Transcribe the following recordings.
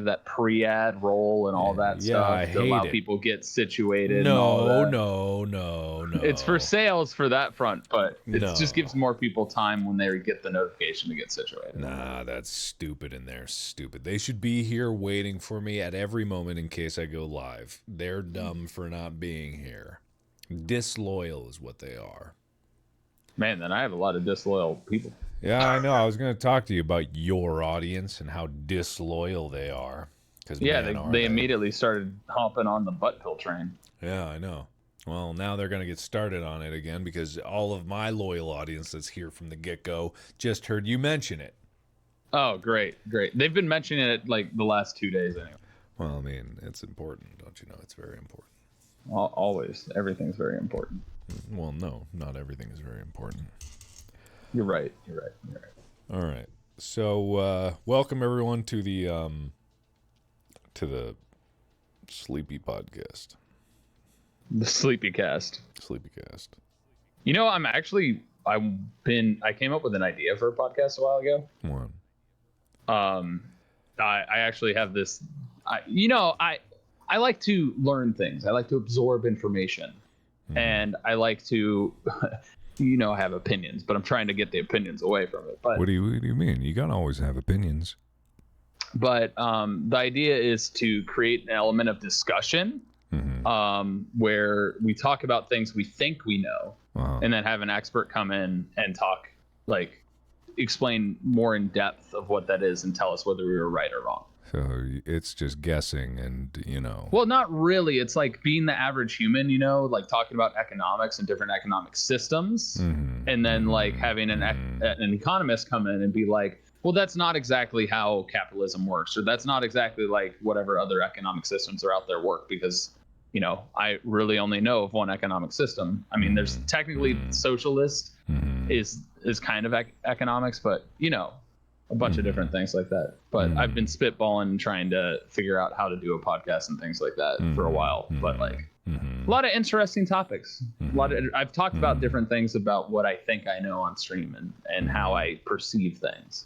that pre-ad roll and all that stuff to allow people get situated. No. It's for sales for that front, but it just gives more people time when they get the notification to get situated. Nah, that's stupid, and they're stupid. They should be here waiting for me at every moment in case I go live. They're dumb for not being here. Disloyal is what they are. Man, then I have a lot of disloyal people. Yeah, I know. I was going to talk to you about your audience and how disloyal they are. They immediately started hopping on the butt pill train. Yeah, I know. Well, now they're going to get started on it again because all of my loyal audience that's here from the get-go just heard you mention it. Oh, great. They've been mentioning it like the last 2 days anyway. Well, I mean, it's important, don't you know? It's very important. Always. Everything's very important. Well, no, not everything is very important. You're right. All right. So, welcome everyone to the Sleepy Podcast. The Sleepy Cast. Sleepy Cast. You know, I came up with an idea for a podcast a while ago. What? I actually have this. I like to learn things. I like to absorb information, and I like to, have opinions. But I'm trying to get the opinions away from it. But what do you mean? You gotta always have opinions. But the idea is to create an element of discussion, where we talk about things we think we know, and then have an expert come in and talk, explain more in depth of what that is and tell us whether we were right or wrong. So it's just guessing and, Well, not really. It's like being the average human, like talking about economics and different economic systems. And then having an economist come in and be like, well, that's not exactly how capitalism works, or that's not exactly like whatever other economic systems are out there work, because, I really only know of one economic system. I mean, there's technically socialist is kind of economics, but, a bunch of different things like that. But I've been spitballing and trying to figure out how to do a podcast and things like that for a while. But a lot of interesting topics. I've talked about different things about what I think I know on stream and how I perceive things.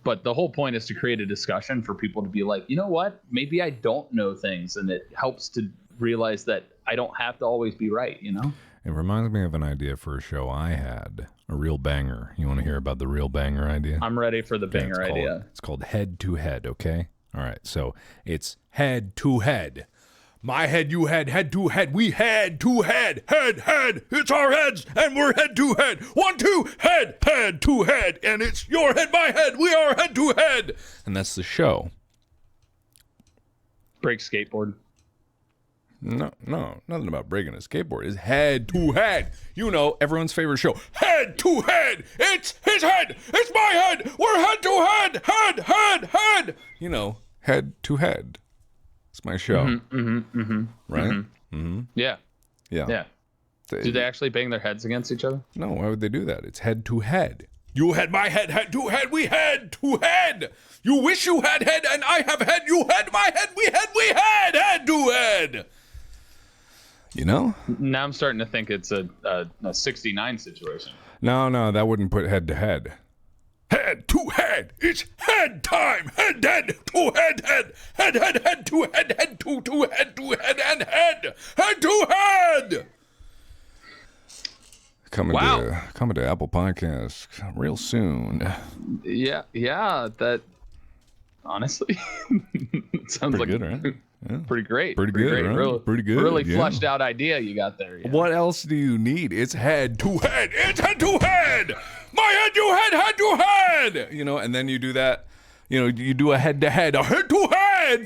But the whole point is to create a discussion for people to be like, you know what? Maybe I don't know things, and it helps to realize that I don't have to always be right, It reminds me of an idea for a show I had, a real banger. You want to hear about the real banger idea? I'm ready for the banger idea. It's called Head to Head, okay? All right, so it's head to head. My head, you head to head. We head to head. Head. It's our heads, and we're head to head. 1, 2, head to head. And it's your head, my head. We are head to head. And that's the show. Break skateboard. No, nothing about breaking a skateboard. It's head to head. Everyone's favorite show. Head to head. It's his head. It's my head. We're head to head. Head. Head to head. It's my show. Right? Yeah. Do they actually bang their heads against each other? No, why would they do that? It's head to head. You had my head to head. We head to head. You wish you had head, and I have head. You had my head. We had head to head. Now I'm starting to think it's a 69 situation. No, that wouldn't put head to head. Head to head. It's head time. Head to head. Head to head. Head to head to head and head. Head to head. Coming to Apple Podcasts real soon. Yeah. That honestly sounds pretty good, right? Yeah. Pretty great. Pretty good. Right? Pretty good. Really fleshed out idea you got there. Yeah. What else do you need? It's head to head. It's head to head. My head, you head to head. And then you do that. You do a head to head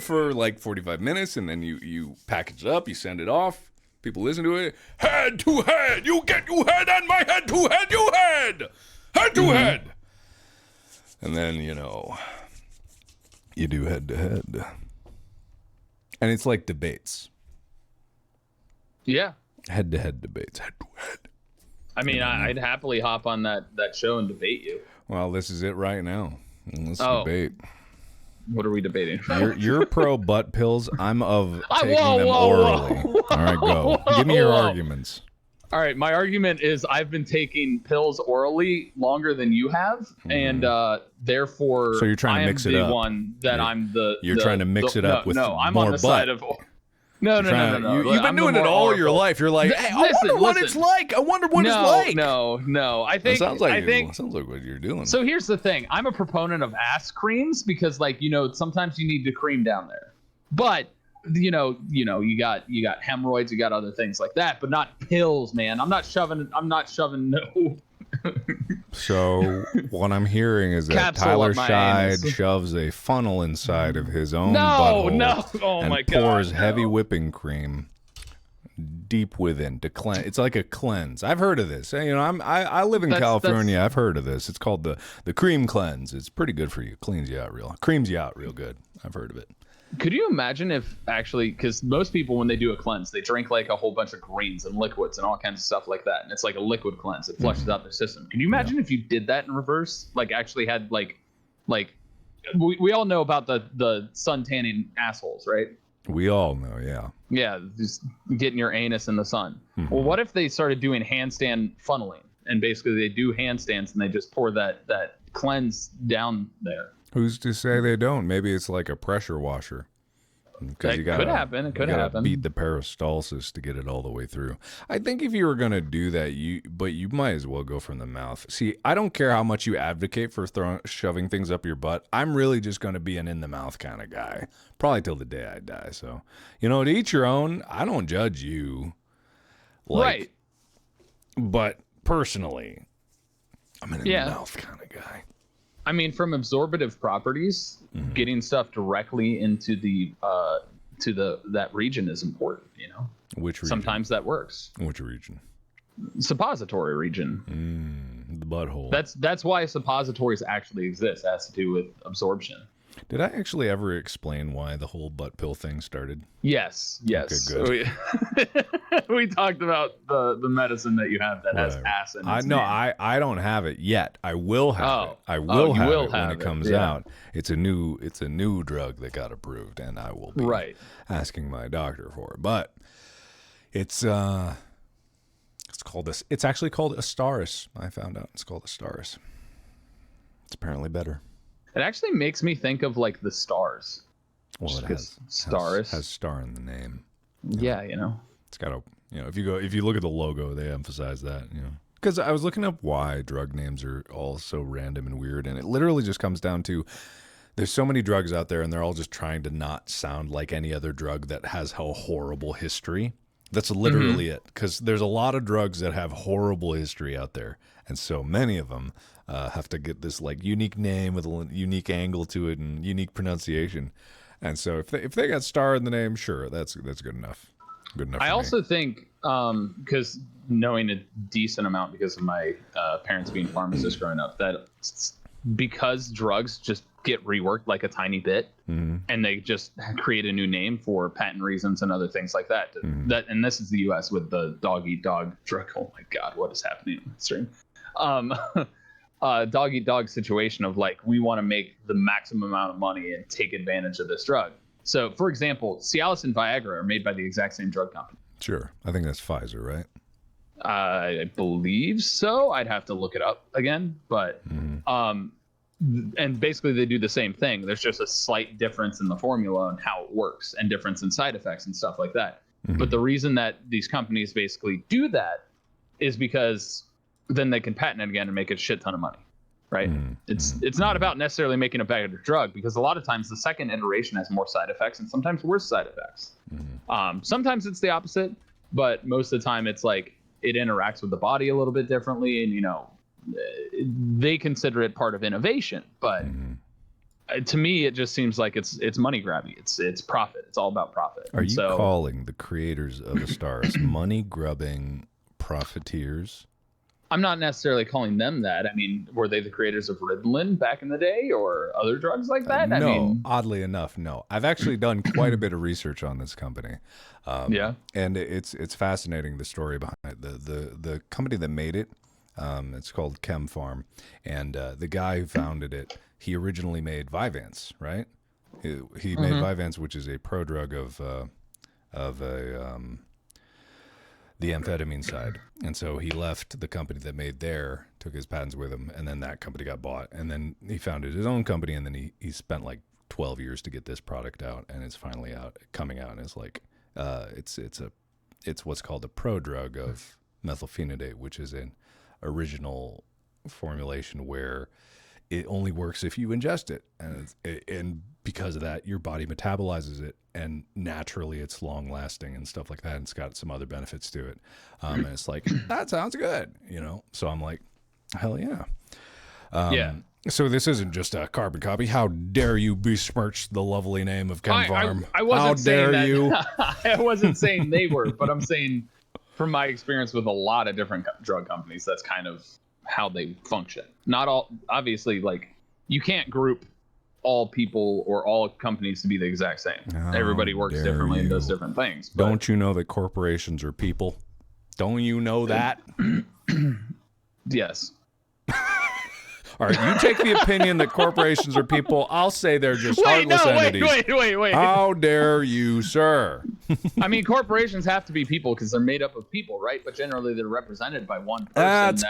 for like 45 minutes, and then you package it up, you send it off. People listen to it. Head to head. You get you head, and my head to head. You head. Head to head. And then you do head to head. And it's like debates. Yeah. Head-to-head debates. Head-to-head. I mean, I'd happily hop on that show and debate you. Well, this is it right now. Let's debate. What are we debating? You're pro butt pills. I'm of taking them orally. All right, go. Give me your arguments. All right, my argument is I've been taking pills orally longer than you have, and therefore So you're trying to mix it up. You're trying to mix it up with I'm more on the butt. side of no. You've been doing it all your life. You're like, hey, I wonder what it's like. I wonder what it's like. No. I think sounds like what you're doing. So here's the thing. I'm a proponent of ass creams because, like, sometimes you need to cream down there, but you got hemorrhoids, you got other things like that, but not pills, man. I'm not shoving no. So what I'm hearing is that Tyler Scheid shoves a funnel inside of his own butthole and pours heavy whipping cream deep within to cleanse. It's like a cleanse. I've heard of this. I live in California. I've heard of this. It's called the cream cleanse. It's pretty good for you. Creams you out real good. I've heard of it. Could you imagine if actually, because most people when they do a cleanse, they drink like a whole bunch of greens and liquids and all kinds of stuff like that, and it's like a liquid cleanse. It flushes out their system. Can you imagine if you did that in reverse? Like actually had like we all know about the sun tanning assholes, right? We all know, yeah. Yeah, just getting your anus in the sun. Well, what if they started doing handstand funneling, and basically they do handstands and they just pour that cleanse down there? Who's to say they don't? Maybe it's like a pressure washer. That could happen. It could happen. Beat the peristalsis to get it all the way through. I think if you were gonna do that, you might as well go from the mouth. See, I don't care how much you advocate for shoving things up your butt. I'm really just gonna be an in the mouth kind of guy, probably till the day I die. So, to each your own. I don't judge you, right? But personally, I'm an in the mouth kind of guy. I mean, from absorptive properties, getting stuff directly into that region is important. Which region? Sometimes that works. Which region? Suppository region. The butthole. That's why suppositories actually exist. It has to do with absorption. Did I actually ever explain why the whole butt pill thing started? Yes. Okay, good. We talked about the medicine that you have that has ass in its name. I don't have it yet. I will have it. I will have it when it comes out. It's a new drug that got approved, and I will be asking my doctor for it. But it's actually called Astaris. I found out it's called Astaris. It's apparently better. It actually makes me think of like the stars. Well, it has stars. Has star in the name. Yeah, It's got a if you look at the logo, they emphasize that, Because I was looking up why drug names are all so random and weird, and it literally just comes down to there's so many drugs out there, and they're all just trying to not sound like any other drug that has a horrible history. That's literally it. Because there's a lot of drugs that have horrible history out there, and so many of them have to get this like unique name with a unique angle to it and unique pronunciation. And so if they got star in the name, sure, that's good enough. Good enough. I also think because knowing a decent amount because of my parents being pharmacists growing up, that because drugs just get reworked like a tiny bit, and they just create a new name for patent reasons and other things like that. And this is the U.S. with the dog eat dog drug. Oh my God, what is happening in the stream? Dog eat dog situation of like we want to make the maximum amount of money and take advantage of this drug. So, for example, Cialis and Viagra are made by the exact same drug company. Sure, I think that's Pfizer, right? I believe so. I'd have to look it up again, but and basically they do the same thing. There's just a slight difference in the formula and how it works, and difference in side effects and stuff like that. But the reason that these companies basically do that is because then they can patent it again and make a shit ton of money, right? It's not about necessarily making a better drug, because a lot of times the second iteration has more side effects and sometimes worse side effects. Sometimes it's the opposite, but most of the time it's like it interacts with the body a little bit differently, and they consider it part of innovation. But to me, it just seems like it's money grabby. It's profit. It's all about profit. Are you calling the creators of the stars money grubbing profiteers? I'm not necessarily calling them that. I mean, were they the creators of Ritalin back in the day or other drugs like that? No, oddly enough, no. I've actually done quite a bit of research on this company. And it's fascinating, the story behind it. The company that made it, it's called Chem Farm, and the guy who founded it, he originally made Vyvanse, right? He made Vyvanse, which is a prodrug of the amphetamine side. And so he left the company that made there, took his patents with him, and then that company got bought. And then he founded his own company, and then he spent like 12 years to get this product out, and it's finally coming out, and it's like it's what's called a prodrug of methylphenidate, which is an original formulation where it only works if you ingest it, and because of that, your body metabolizes it, and naturally it's long lasting and stuff like that. And it's got some other benefits to it, and it's like that sounds good, you know. So I'm like, hell yeah, yeah. So this isn't just a carbon copy. How dare you besmirch the lovely name of Chem Farm? I wasn't How saying dare that. you? I wasn't saying they were, but I'm saying from my experience with a lot of different drug companies, that's kind of how they function. Not all, obviously, like you can't group all people or all companies to be the exact same. Everybody works differently and does different things. But don't you know that corporations are people? Don't you know that? Yes. All right, you take the opinion that corporations are people. I'll say they're just heartless entities. Wait. How dare you, sir? I mean, corporations have to be people because they're made up of people, right? But generally, they're represented by one person.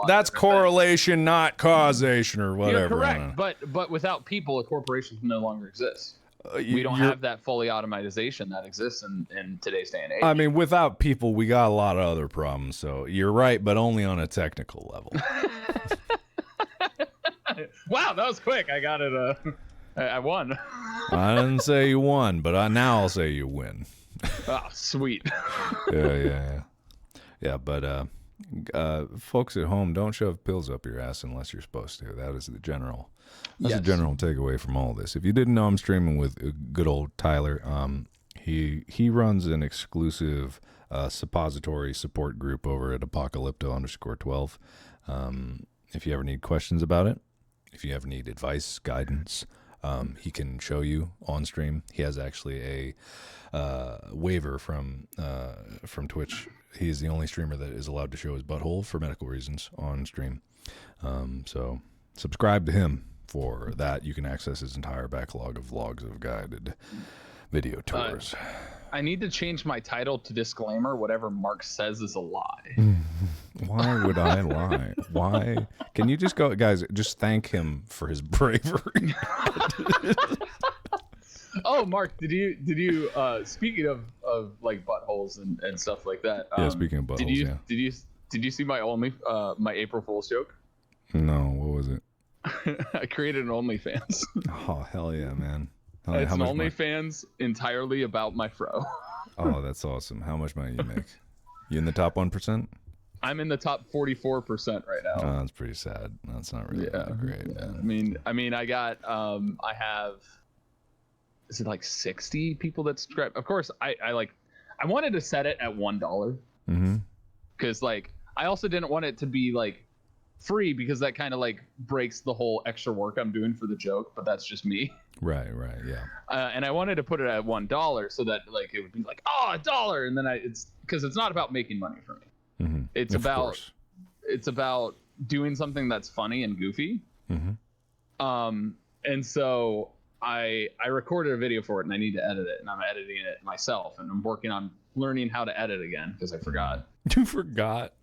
That's correlation, not causation, or whatever. You're correct, but without people, a corporation can no longer exist. We don't have that fully automation that exists in today's day and age. I mean, without people, we got a lot of other problems. So you're right, but only on a technical level. Wow, that was quick. I got it. I won. I didn't say you won, but now I'll say you win. Oh, sweet. Yeah. But folks at home, don't shove pills up your ass unless you're supposed to. That is the general. That's a general takeaway from all this. If you didn't know, I'm streaming with good old Tyler. He runs an exclusive suppository support group over at Apocalypto_12. If you ever need questions about it, if you ever need advice, guidance, he can show you on stream. He has actually a waiver from Twitch. He is the only streamer that is allowed to show his butthole for medical reasons on stream. So subscribe to him for that. You can access his entire backlog of vlogs of guided video tours. I need to change my title to disclaimer. Whatever Mark says is a lie. Why would I lie? Why? Can you just go, guys, just thank him for his bravery. Oh, Mark, did you speaking of like buttholes and stuff like that? Yeah, speaking of buttholes, did you see my my April Fool's joke? No, what was it? I created an OnlyFans. Oh, hell yeah, man. It's an OnlyFans entirely about my fro. Oh, that's awesome. How much money you make? You in the top 1%? I'm in the top 44% right now. Oh, that's pretty sad. That's not really that great. Man. I mean, I got I have, is it like 60 people that subscribe? Of course, I wanted to set it at $1. Because like I also didn't want it to be like free, because that kind of like breaks the whole extra work I'm doing for the joke, but that's just me. Right, yeah. And I wanted to put it at $1 so that like it would be like, oh, $1, and then it's because it's not about making money for me. It's about doing something that's funny and goofy. And so I recorded a video for it, and I need to edit it, and I'm editing it myself, and I'm working on learning how to edit again because I forgot. You forgot?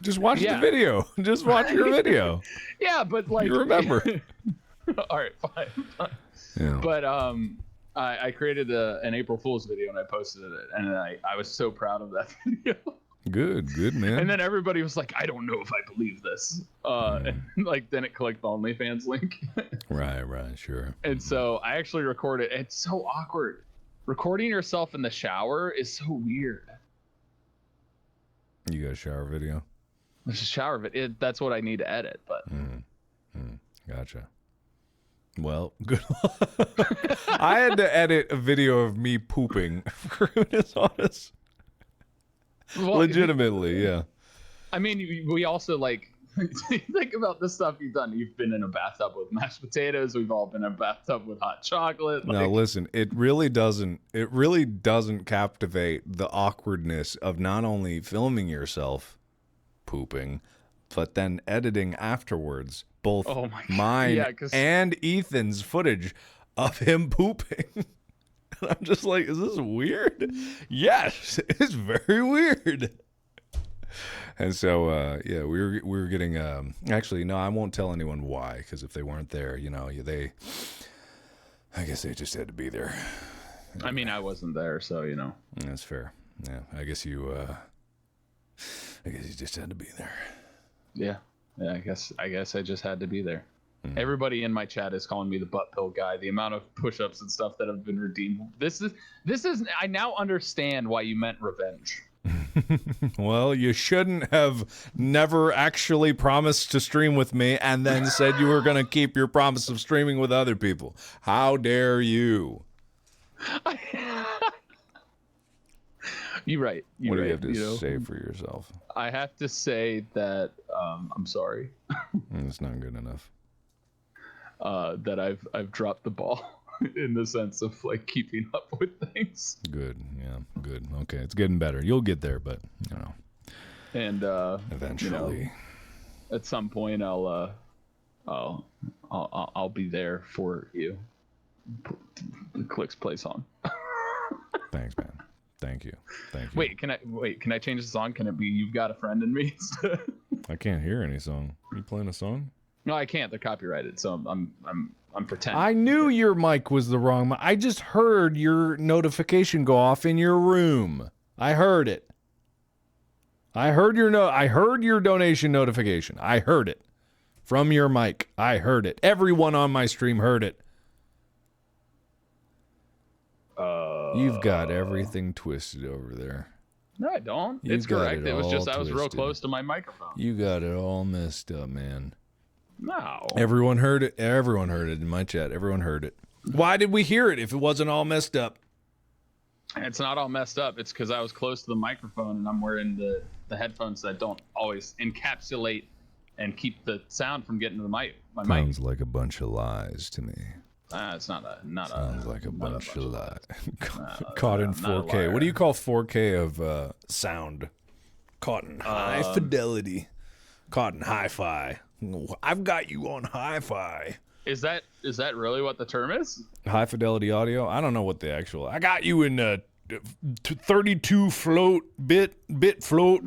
Just watch the video. Just watch your video. Yeah, but like you remember. All right, fine. Yeah. But I created an April Fool's video, and I posted it, and I was so proud of that video. Good man. And then everybody was like, I don't know if I believe this. And like then it clicked the OnlyFans link. Right, sure. And so I actually recorded. It's so awkward. Recording yourself in the shower is so weird. You got a shower video? There's a shower video. That's what I need to edit, but gotcha. Well, good. I had to edit a video of me pooping, for goodness honest. Well, legitimately, yeah. I mean, we also like think about the stuff you've done. You've been in a bathtub with mashed potatoes. We've all been in a bathtub with hot chocolate. Now, listen, it really doesn't captivate the awkwardness of not only filming yourself pooping, but then editing afterwards both mine and Ethan's footage of him pooping. And I'm just like, is this weird? Yes, it's very weird. And so, yeah, we were getting. Actually, no, I won't tell anyone why, because if they weren't there, you know, I guess they just had to be there. I mean, I wasn't there, so you know. That's fair. Yeah, I guess you just had to be there. Yeah, I guess I just had to be there. Everybody in my chat is calling me the butt pill guy. The amount of push-ups and stuff that have been redeemed. This is. I now understand why you meant revenge. Well, you shouldn't have never actually promised to stream with me and then said you were going to keep your promise of streaming with other people. How dare you? You're right. What do you have to say for yourself? I have to say that I'm sorry. It's not good enough. That I've dropped the ball in the sense of like keeping up with things. Good, yeah, good. Okay, it's getting better. You'll get there, but you know. And eventually, you know, at some point, I'll be there for you. The clicks play song. Thanks, man. Thank you. Wait, can I change the song? Can it be "You've Got a Friend in Me"? I can't hear any song. Are you playing a song? No, I can't. They're copyrighted, so I'm pretending. I knew your mic was the wrong mic. I just heard your notification go off in your room. I heard it. I heard your donation notification. I heard it from your mic. I heard it. Everyone on my stream heard it. You've got everything twisted over there. No, I don't. It's correct. It was just I was real twisted. close to my microphone. You got it all messed up, man. No. Everyone heard it. Everyone heard it in my chat. Everyone heard it. Why did we hear it if it wasn't all messed up? It's not all messed up. It's because I was close to the microphone and I'm wearing the headphones that don't always encapsulate and keep the sound from getting to the mic. Sounds like a bunch of lies to me. It's not Sounds like a bunch of lies. Caught in 4K. What do you call 4K of sound? Caught in high fidelity. Caught in hi-fi. I've got you on hi-fi. Is that really what the term is? High fidelity audio? I don't know what the actual. I got you in 32 bit float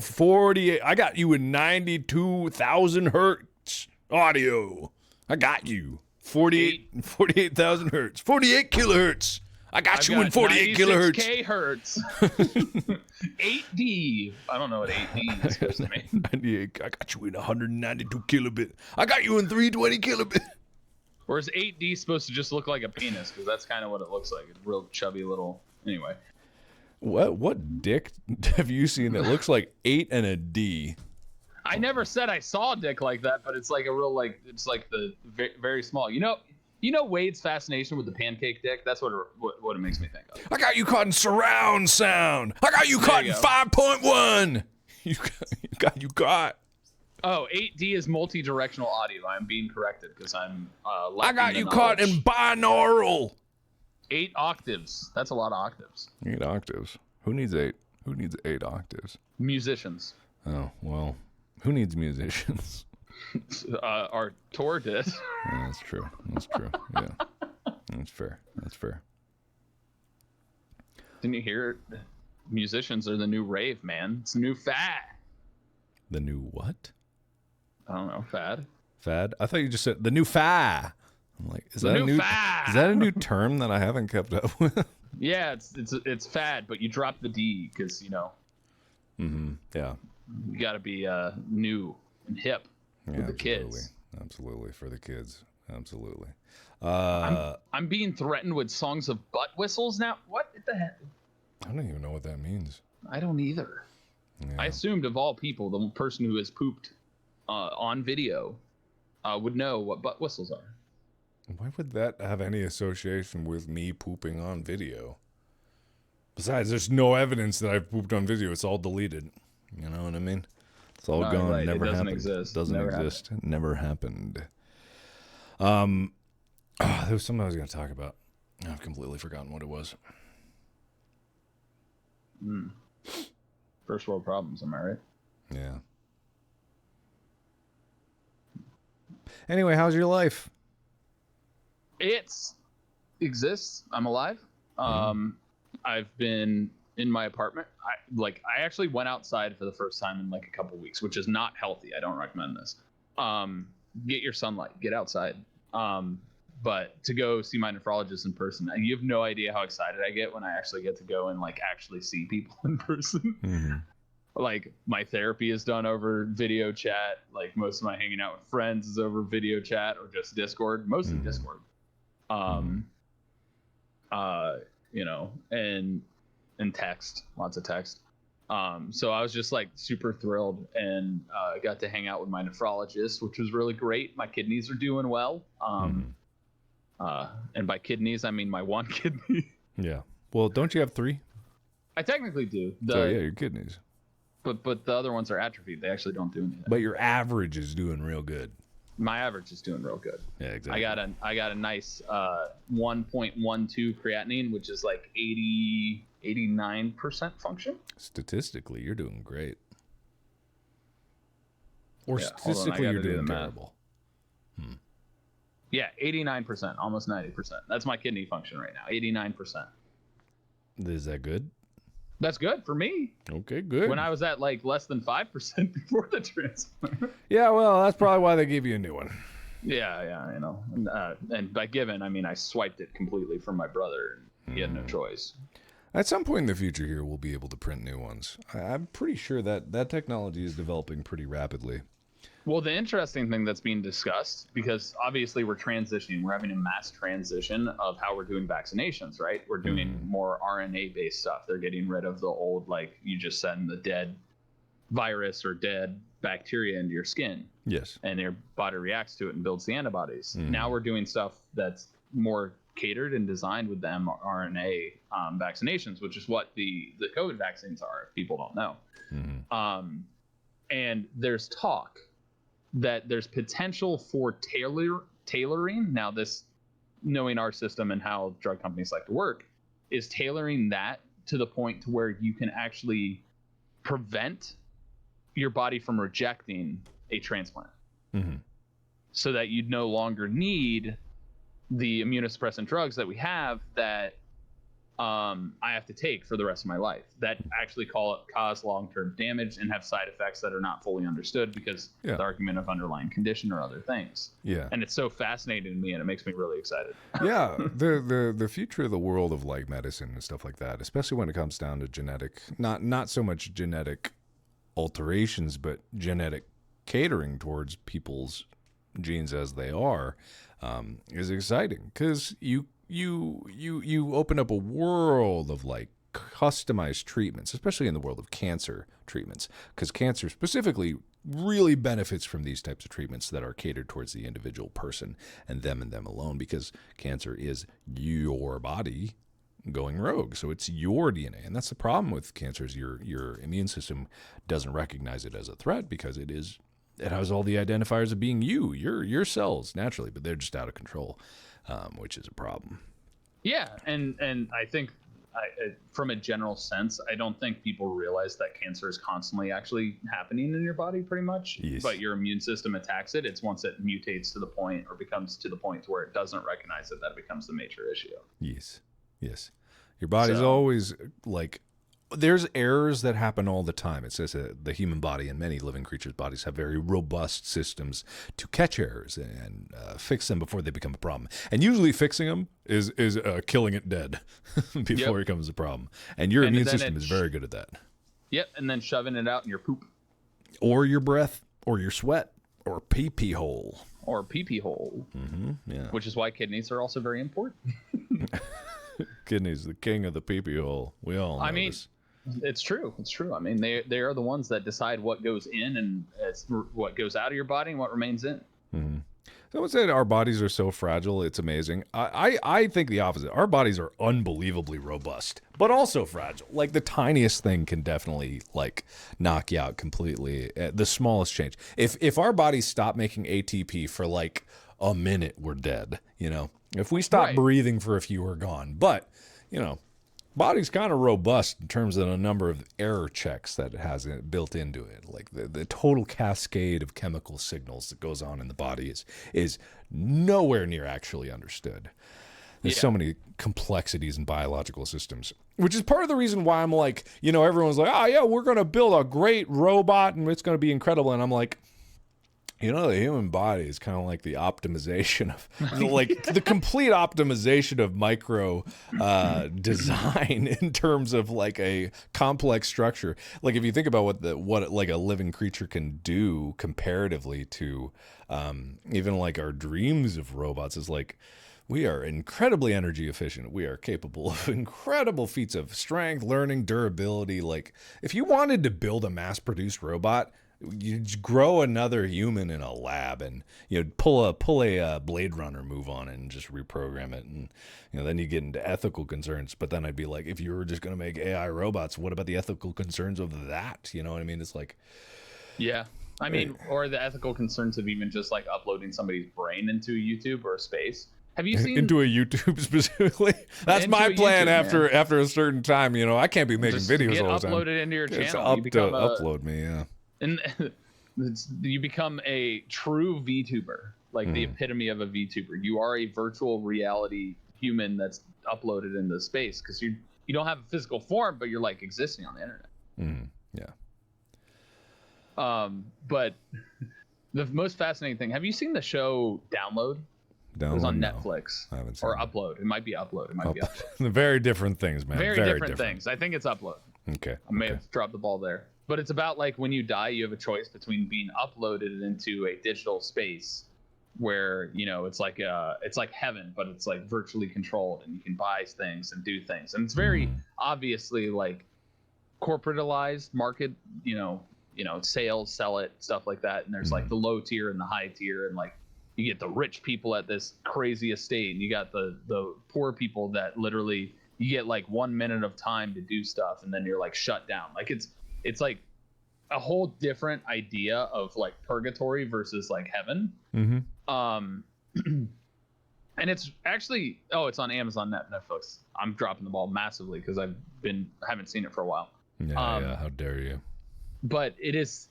48. I got you in 92,000 hertz audio. I got you. 48,000 hertz. 48 kilohertz. I got you in 48 kilohertz. K hertz. 8D. I don't know what 8D is supposed to mean. 98. I got you in 192 kilobit. I got you in 320 kilobit. Or is 8D supposed to just look like a penis? Because that's kind of what it looks like. It's real chubby little. Anyway. What dick have you seen that looks like 8 and a D? I never said I saw a dick like that, but it's like a real it's like the very, very small. You know Wade's fascination with the pancake dick? That's what it makes me think of. I got you caught in surround sound. I got you caught in 5.1. You got. Oh, 8D is multi-directional audio. I'm being corrected because I'm I got you caught in binaural. 8 octaves. That's a lot of octaves. 8 octaves. Who needs 8? Who needs 8 octaves? Musicians. Oh, well, who needs musicians? Our tour did. Yeah, that's true. Yeah. That's fair. Didn't you hear it? Musicians are the new rave, man. It's a new fad. The new what? I don't know, fad. Fad? I thought you just said the new fa. I'm like, is that a new term that I haven't kept up with? Yeah, it's fad, but you drop the D because Mm-hmm. Yeah. You got to be new and hip for the kids. Absolutely for the kids. Absolutely. I'm being threatened with songs of butt whistles now. What the heck? I don't even know what that means. I don't either. Yeah. I assumed of all people, the person who has pooped on video would know what butt whistles are. Why would that have any association with me pooping on video? Besides, there's no evidence that I've pooped on video. It's all deleted. You know what I mean? It's all gone. Right. Never it doesn't happened. exist. Doesn't Never exist. Happened. Never happened. There was something I was going to talk about. I've completely forgotten what it was. First world problems, am I right? Yeah. Anyway, how's your life? It exists. I'm alive. I've been in my apartment. I actually went outside for the first time in like a couple weeks, which is not healthy. I don't recommend this. Get your sunlight, get outside. But to go see my nephrologist in person, you have no idea how excited I get when I actually get to go and like actually see people in person. Mm-hmm. Like my therapy is done over video chat. Like most of my hanging out with friends is over video chat or just Discord, mostly Discord. You know, and text, lots of text. So I was just like super thrilled, and got to hang out with my nephrologist, which was really great. My kidneys are doing well. And by kidneys, I mean my one kidney. Yeah. Well, don't you have 3? I technically do. So yeah, your kidneys. But the other ones are atrophied. They actually don't do anything. But your average is doing real good. My average is doing real good. Yeah, exactly. I got a nice 1.12 creatinine, which is like 89% function. Statistically, you're doing great. Or Yeah, statistically, you're doing terrible. Yeah, 89%, almost 90%. That's my kidney function right now, 89%. Is that good? That's good for me. Okay, good. When I was at like less than 5% before the transplant. Yeah, well, that's probably why they gave you a new one. Yeah, you know. And by given, I mean I swiped it completely from my brother, and he had no choice. At some point in the future here, we'll be able to print new ones. I'm pretty sure that technology is developing pretty rapidly. Well, the interesting thing that's being discussed, because obviously we're transitioning, we're having a mass transition of how we're doing vaccinations, right? We're doing more RNA-based stuff. They're getting rid of the old, like, you just send the dead virus or dead bacteria into your skin. Yes. And your body reacts to it and builds the antibodies. Now we're doing stuff that's more catered and designed with the mRNA vaccinations, which is what the COVID vaccines are, if people don't know. And there's talk that there's potential for tailoring. Now, this, knowing our system and how drug companies like to work, is tailoring that to the point to where you can actually prevent your body from rejecting a transplant, so that you'd no longer need the immunosuppressant drugs that we have that I have to take for the rest of my life, that actually cause long-term damage and have side effects that are not fully understood because the argument of underlying condition or other things. Yeah. And it's so fascinating to me, and it makes me really excited. Yeah. The future of the world of like medicine and stuff like that, especially when it comes down to genetic, not so much genetic alterations, but genetic catering towards people's genes as they are, is exciting, because you open up a world of like customized treatments, especially in the world of cancer treatments, because cancer specifically really benefits from these types of treatments that are catered towards the individual person and them alone, because cancer is your body going rogue. So it's your DNA. And that's the problem with cancer, is your immune system doesn't recognize it as a threat, because it has all the identifiers of being your cells naturally, but they're just out of control. Which is a problem. Yeah, and I think from a general sense, I don't think people realize that cancer is constantly actually happening in your body pretty much, but your immune system attacks it. It's once it mutates to the point, or becomes to the point to where it doesn't recognize it, that it becomes the major issue. Yes. Your body's always like, there's errors that happen all the time. It says the human body and many living creatures' bodies have very robust systems to catch errors and fix them before they become a problem. And usually fixing them is killing it dead before it becomes a problem. And your immune system is very good at that. Yep, and then shoving it out in your poop. Or your breath, or your sweat, or pee-pee hole. Or pee-pee hole. Yeah. Which is why kidneys are also very important. Kidneys, the king of the pee-pee hole. We all know this. It's true. I mean, they are the ones that decide what goes in and what goes out of your body and what remains in. Someone said our bodies are so fragile. It's amazing. I think the opposite. Our bodies are unbelievably robust, but also fragile. Like the tiniest thing can definitely like knock you out completely. The smallest change. If our bodies stop making ATP for like a minute, we're dead. You know, if we stop breathing for a few, we're gone. But you know, body's kind of robust in terms of the number of error checks that it has built into it. Like the total cascade of chemical signals that goes on in the body is nowhere near actually understood. There's so many complexities in biological systems, which is part of the reason why I'm like, you know, everyone's like, oh yeah, we're going to build a great robot and it's going to be incredible. And I'm like, you know, the human body is kind of like the optimization of, like the complete optimization of micro design in terms of like a complex structure. Like if you think about what like a living creature can do comparatively to even like our dreams of robots, is like, we are incredibly energy efficient. We are capable of incredible feats of strength, learning, durability. Like if you wanted to build a mass-produced robot, you grow another human in a lab and, you know, pull a Blade Runner move on it and just reprogram it. And, you know, then you get into ethical concerns. But then I'd be like, if you were just going to make AI robots, what about the ethical concerns of that? You know what I mean? It's like, yeah. I mean, or the ethical concerns of even just like uploading somebody's brain into YouTube or space. Have you seen into a YouTube specifically? That's my plan after a certain time. You know, I can't be making videos all the time. Uploaded into your channel. Upload me, yeah. And you become a true VTuber, like the epitome of a VTuber. You are a virtual reality human that's uploaded into space because you don't have a physical form, but you're like existing on the internet. Yeah. But the most fascinating thing, have you seen the show Download? It was on Netflix. I haven't seen or Upload. It might be Upload. It might be Upload. Very different things, man. Very different things. I think it's Upload. Okay. I may have dropped the ball there. But it's about like when you die, you have a choice between being uploaded into a digital space where, you know, it's like heaven, but it's like virtually controlled and you can buy things and do things. And it's very obviously like corporatalized market, you know, sales, sell it, stuff like that. And there's like the low tier and the high tier, and like you get the rich people at this crazy estate, and you got the poor people that literally you get like 1 minute of time to do stuff and then you're like shut down. Like it's like a whole different idea of like purgatory versus like heaven. And it's actually, it's on Amazon Netflix. I'm dropping the ball massively because I haven't seen it for a while. Yeah, how dare you? But it is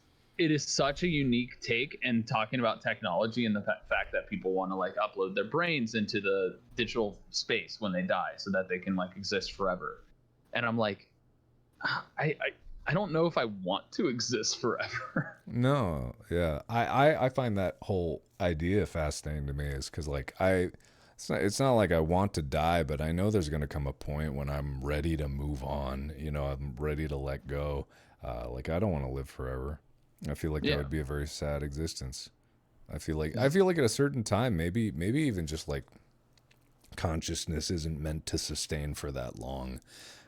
such a unique take, and talking about technology and the fact that people want to like upload their brains into the digital space when they die so that they can like exist forever. And I'm like, I don't know if I want to exist forever. No, yeah. I find that whole idea fascinating to me, is because like it's not like I want to die, but I know there's going to come a point when I'm ready to move on. You know, I'm ready to let go. Like I don't want to live forever. I feel like that would be a very sad existence. I feel like at a certain time, maybe even just like consciousness isn't meant to sustain for that long.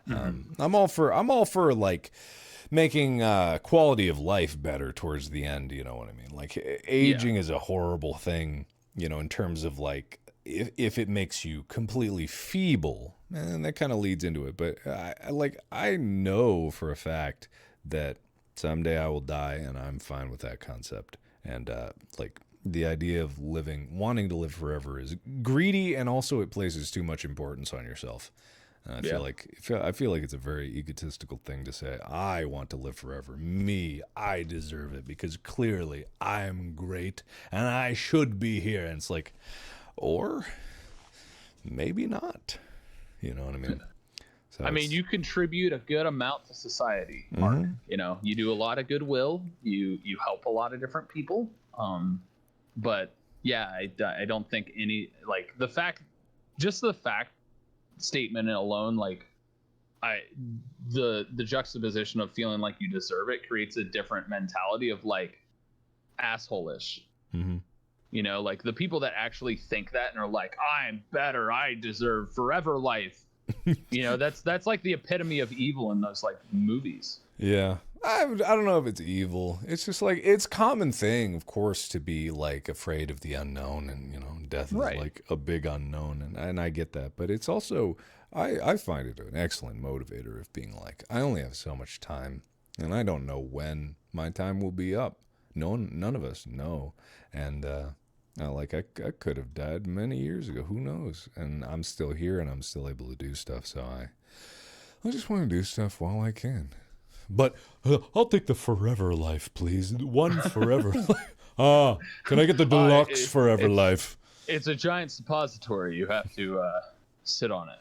I'm all for like making quality of life better towards the end. You know what I mean? Like aging is a horrible thing, you know, in terms of like if it makes you completely feeble, and that kind of leads into it. But I know for a fact that someday I will die, and I'm fine with that concept. And like the idea of wanting to live forever is greedy, and also it places too much importance on yourself. And I feel like it's a very egotistical thing to say, I want to live forever. Me, I deserve it because clearly I'm great and I should be here. And it's like, or maybe not. You know what I mean? So I mean, you contribute a good amount to society, Mark. You know, you do a lot of goodwill. You help a lot of different people. But yeah, I don't think any, like the fact statement alone, like the juxtaposition of feeling like you deserve it creates a different mentality of like asshole-ish. You know, like the people that actually think that and are like, I'm better, I deserve forever life. You know, that's like the epitome of evil in those like movies. Yeah. I don't know if it's evil. It's just like, it's a common thing, of course, to be like afraid of the unknown, and you know, death is like a big unknown, and I get that. But it's also, I find it an excellent motivator of being like, I only have so much time, and I don't know when my time will be up. None of us know. And like I could have died many years ago. Who knows? And I'm still here, and I'm still able to do stuff. So I just want to do stuff while I can. But I'll take the forever life, please. One forever life. Can I get the deluxe forever life? It's a giant suppository. You have to sit on it.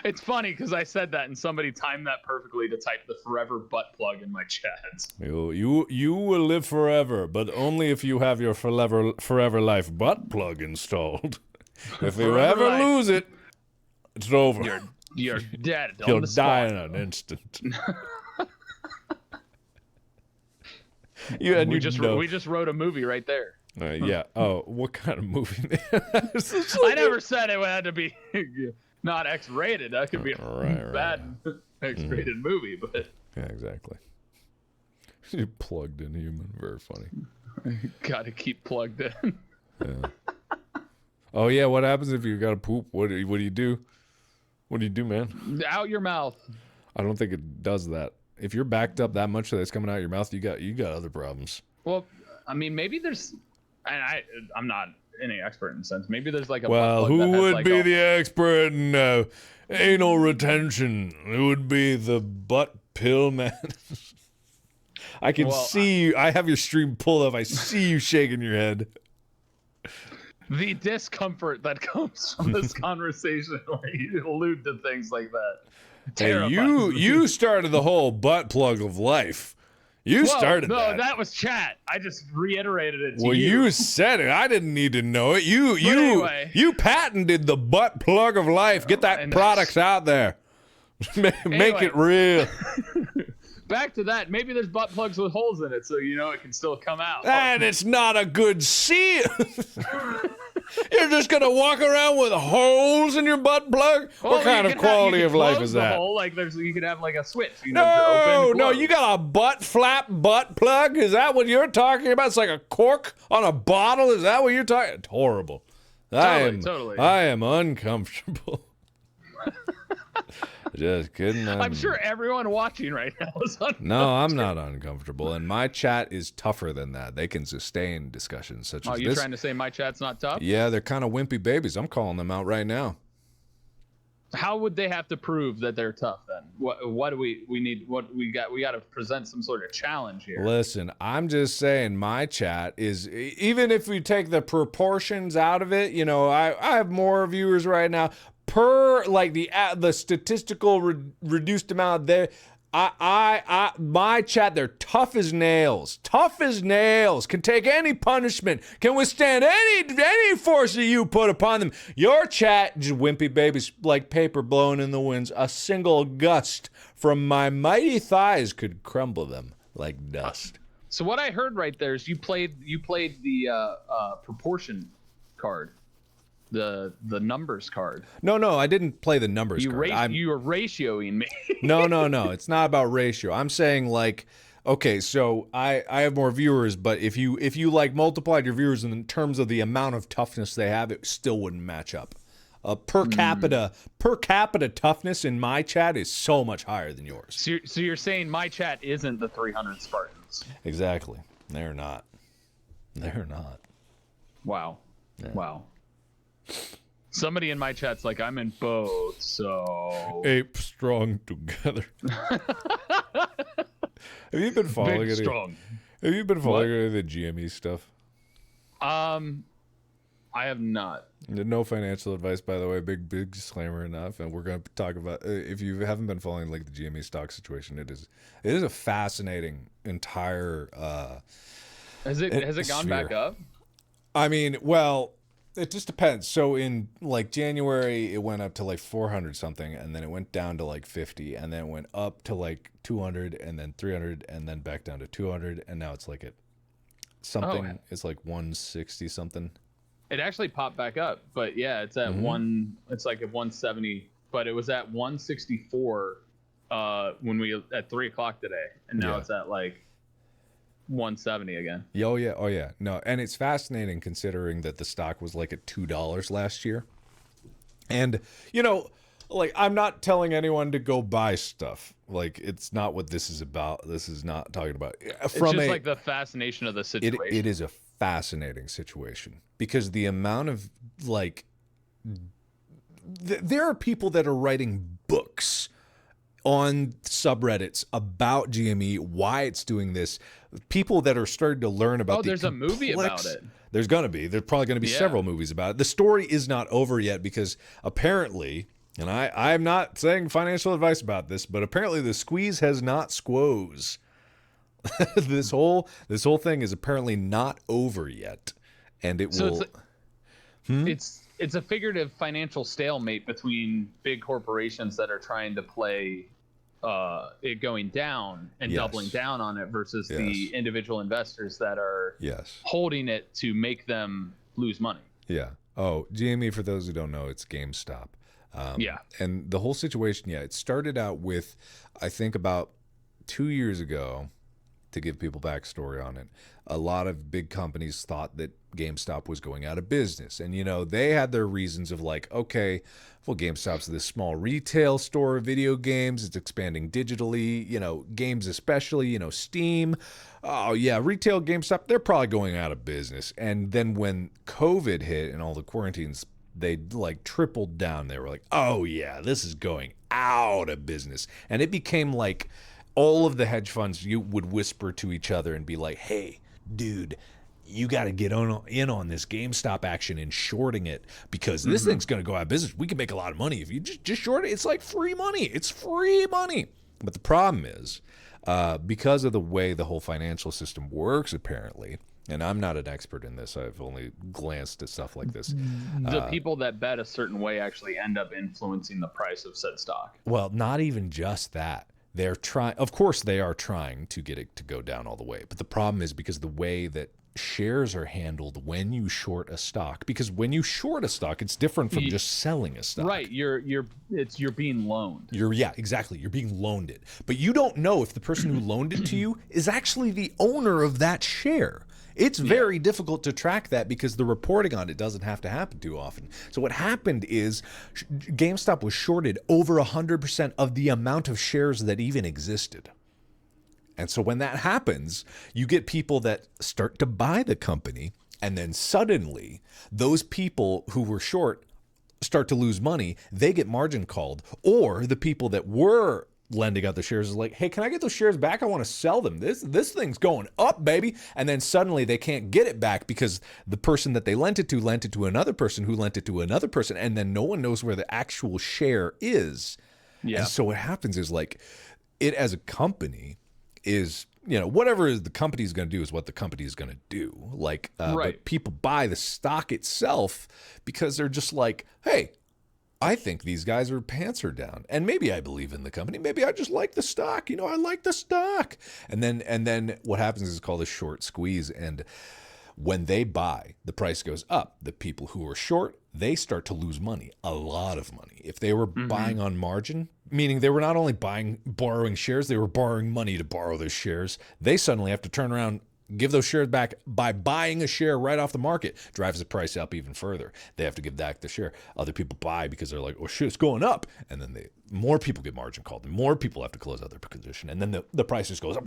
It's funny because I said that and somebody timed that perfectly to type the forever butt plug in my chat. You will live forever, but only if you have your forever life butt plug installed. If you ever lose it, it's over. You're dead. You'll die in an instant. We just wrote a movie right there. Yeah. Oh, what kind of movie? I never said it had to be not X-rated. That could be a bad X-rated movie, but yeah, exactly. You plugged in human. Very funny. Got to keep plugged in. Yeah. Oh yeah. What happens if you got to poop? What do you do? What do you do, man? Out your mouth. I don't think it does that. If you're backed up that much that it's coming out your mouth, you got other problems. Well, I mean, maybe there's. And I'm not any expert in the sense. Maybe there's like a. Well, who would be the expert in anal retention? It would be the butt pill man. I can see you. I have your stream pulled up. I see you shaking your head. The discomfort that comes from this conversation where you allude to things like that. Hey, you started the whole butt plug of life. You started that. No, that was chat. I just reiterated it to you. Well, you said it. I didn't need to know it. You patented the butt plug of life. Get that product out there. Make it real. Back to that. Maybe there's butt plugs with holes in it, so it can still come out. And it's not a good seal. You're just gonna walk around with holes in your butt plug? Well, what kind of quality of life is that? Hole, like you could have like a switch. No, you got a butt flap butt plug? Is that what you're talking about? It's like a cork on a bottle? Is that what you're talking? It's horrible. Totally. I am uncomfortable. Just kidding. I'm sure everyone watching right now is uncomfortable. No, I'm not uncomfortable. And my chat is tougher than that. They can sustain discussions such as this. Oh, you're trying to say my chat's not tough? Yeah, they're kind of wimpy babies. I'm calling them out right now. How would they have to prove that they're tough then? What do we need? What we got? We got to present some sort of challenge here. Listen, I'm just saying my chat is, even if we take the proportions out of it, I have more viewers right now. Per like the statistical reduced amount there, my chat, they're tough as nails, can take any punishment, can withstand any force that you put upon them. Your chat, just wimpy babies like paper blown in the winds. A single gust from my mighty thighs could crumble them like dust. So what I heard right there is you played the proportion card. The numbers card. No, I didn't play the numbers card. You were ratioing me. No. It's not about ratio. I'm saying like, okay, so I have more viewers, but if you like multiplied your viewers in terms of the amount of toughness they have, it still wouldn't match up. Per capita toughness in my chat is so much higher than yours. So you're saying my chat isn't the 300 Spartans? Exactly. They're not. Wow. Yeah. Wow. Somebody in my chat's like, I'm in both, so ape strong together. Have you been following any? Strong. Have you been following any of the GME stuff? I have not. No financial advice, by the way. Big disclaimer enough, and we're going to talk about. If you haven't been following like the GME stock situation, it is a fascinating entire. Has it gone back up? I mean, well. It just depends. So in like January, it went up to like 400 something, and then it went down to like 50, and then it went up to like 200, and then 300, and then back down to 200, and now it's like at something. Oh. It's like 160 something. It actually popped back up, but yeah, it's at one. It's like at 170, but it was at 164 when we at 3 o'clock today, and now it's at like 170 again. Oh yeah. No, and it's fascinating considering that the stock was like at $2 last year. And like I'm not telling anyone to go buy stuff. Like it's not what this is about. This is not talking about. It's just like the fascination of the situation. It is a fascinating situation because the amount of like there are people that are writing books on subreddits about GME, why it's doing this. People that are starting to learn about there's a movie about it. There's probably going to be several movies about it. The story is not over yet because apparently, and I'm not saying financial advice about this, but apparently the squeeze has not squoze. This whole thing is apparently not over yet, and it will. It's a figurative financial stalemate between big corporations that are trying to play it going down and doubling down on it versus the individual investors that are holding it to make them lose money. Yeah. Oh, GME, for those who don't know, it's GameStop. And the whole situation, it started out with, I think about 2 years ago, to give people backstory on it, a lot of big companies thought that GameStop was going out of business. And, they had their reasons of like, okay, well, GameStop's this small retail store of video games. It's expanding digitally, games especially, Steam. Oh, yeah, retail GameStop, they're probably going out of business. And then when COVID hit and all the quarantines, they like tripled down. They were like, oh, yeah, this is going out of business. And it became like all of the hedge funds you would whisper to each other and be like, hey, dude, you got to get in on this GameStop action and shorting it because this thing's going to go out of business. We can make a lot of money. If you just short it, it's like free money. It's free money. But the problem is because of the way the whole financial system works, apparently, and I'm not an expert in this. I've only glanced at stuff like this. The people that bet a certain way actually end up influencing the price of said stock. Well, not even just that. They're trying, of course, they are trying to get it to go down all the way. But the problem is because the way that shares are handled when you short a stock, because when you short a stock, it's different from just selling a stock. Right. You're being loaned. Exactly. You're being loaned it. But you don't know if the person who loaned it to you is actually the owner of that share. It's very difficult to track that because the reporting on it doesn't have to happen too often. So what happened is GameStop was shorted over 100% of the amount of shares that even existed. And so when that happens, you get people that start to buy the company, and then suddenly those people who were short start to lose money. They get margin called, or the people that were lending out the shares is like, hey, can I get those shares back? I want to sell them. This thing's going up, baby. And then suddenly they can't get it back because the person that they lent it to another person who lent it to another person. And then no one knows where the actual share is. Yeah. And so what happens is like it as a company is, whatever the company is going to do is what the company is going to do. Like, but people buy the stock itself because they're just like, hey, I think these guys' pants are down, and maybe I believe in the company. Maybe I just like the stock. I like the stock. And then what happens is called a short squeeze. And when they buy, the price goes up. The people who are short, they start to lose money, a lot of money. If they were buying on margin, meaning they were not only borrowing shares, they were borrowing money to borrow those shares. They suddenly have to turn around, give those shares back by buying a share right off the market. Drives the price up even further. They have to give back the share. Other people buy because they're like, oh shit, it's going up. And then more people get margin called, and more people have to close out their position. And then the price just goes up.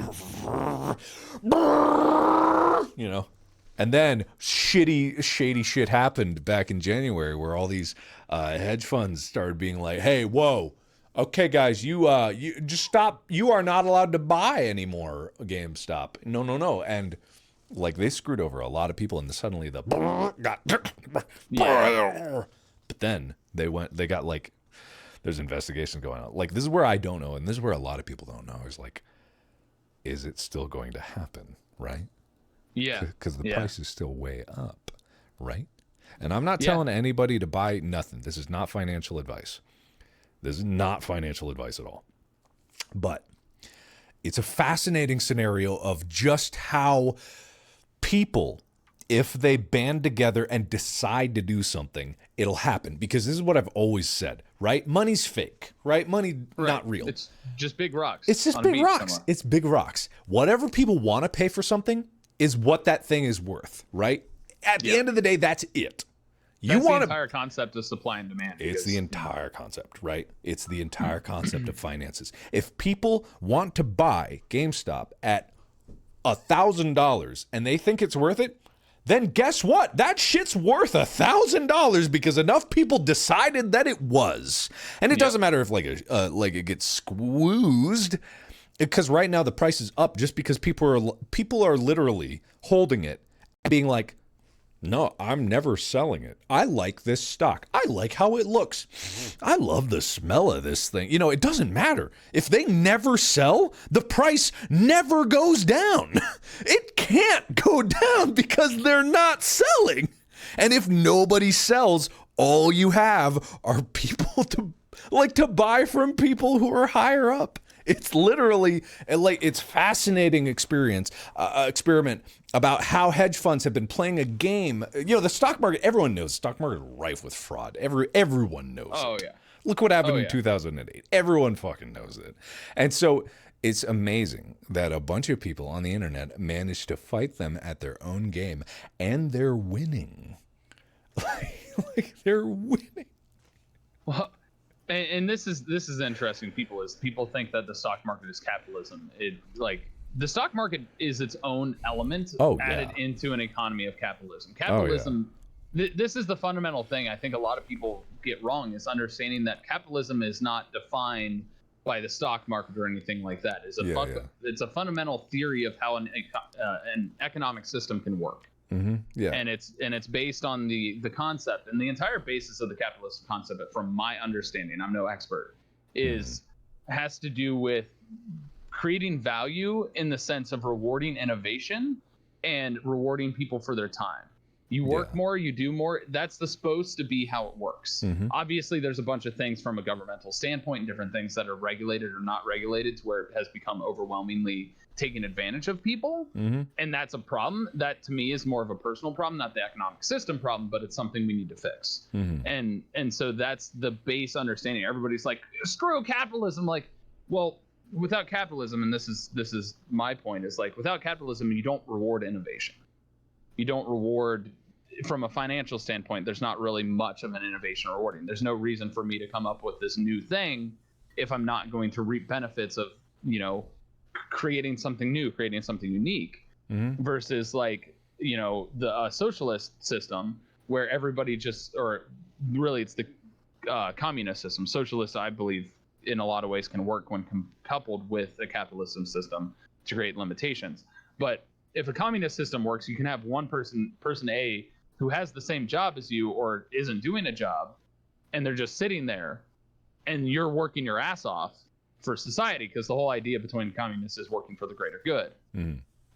And then shady shit happened back in January where all these hedge funds started being like, hey, whoa, okay, guys, you just stop. You are not allowed to buy anymore, GameStop. No. And like they screwed over a lot of people, and suddenly but then they got like, there's investigations going on. Like, this is where I don't know, and this is where a lot of people don't know, is like, is it still going to happen, right? Yeah. Because the price is still way up, right? And I'm not telling anybody to buy nothing. This is not financial advice. This is not financial advice at all. But it's a fascinating scenario of just how people, if they band together and decide to do something, it'll happen. Because this is what I've always said, right? Money's fake, right? Money, not real. It's just big rocks. It's just big rocks. Somewhere. It's big rocks. Whatever people want to pay for something is what that thing is worth, right? At the end of the day, that's it. That's the entire concept of supply and demand. It's the entire concept, right? It's the entire concept of finances. If people want to buy GameStop at $1,000 and they think it's worth it, then guess what? That shit's worth $1,000 because enough people decided that it was. And it doesn't matter if like it gets squeezed, because right now the price is up just because people are literally holding it and being like, No, I'm never selling it. I like this stock. I like how it looks. I love the smell of this thing. You know, it doesn't matter. If they never sell, the price never goes down. It can't go down because they're not selling. And if nobody sells, all you have are people to buy from people who are higher up. It's literally like it's fascinating experiment about how hedge funds have been playing a game. You know, the stock market, everyone knows the stock market is rife with fraud. Everyone knows it. Oh, yeah. Look what happened in 2008. Everyone fucking knows it. And so it's amazing that a bunch of people on the internet managed to fight them at their own game, and they're winning. Like they're winning. Well, and this is interesting. People think that the stock market is capitalism. The stock market is its own element added into an economy of capitalism. Capitalism. This is the fundamental thing I think a lot of people get wrong, is understanding that capitalism is not defined by the stock market or anything like that. It's a fundamental theory of how an economic system can work. Mm-hmm. Yeah. And it's based on the concept, and the entire basis of the capitalist concept, from my understanding, I'm no expert, has to do with creating value in the sense of rewarding innovation and rewarding people for their time. You work more, you do more. That's supposed to be how it works. Mm-hmm. Obviously, there's a bunch of things from a governmental standpoint and different things that are regulated or not regulated to where it has become overwhelmingly taking advantage of people. Mm-hmm. And that's a problem. That to me is more of a personal problem, not the economic system problem, but it's something we need to fix. Mm-hmm. And so that's the base understanding. Everybody's like, screw capitalism. Like, well, without capitalism, and this is my point, is like, without capitalism, you don't reward innovation. You don't reward, from a financial standpoint, there's not really much of an innovation rewarding. There's no reason for me to come up with this new thing if I'm not going to reap benefits of, you know, creating something new, creating something unique, versus like, you know, the socialist system where everybody or really it's the communist system. Socialist, I believe, in a lot of ways can work when coupled with a capitalism system to create limitations. But if a communist system works, you can have one person A, who has the same job as you or isn't doing a job, and they're just sitting there, and you're working your ass off for society, because the whole idea between communists is working for the greater good.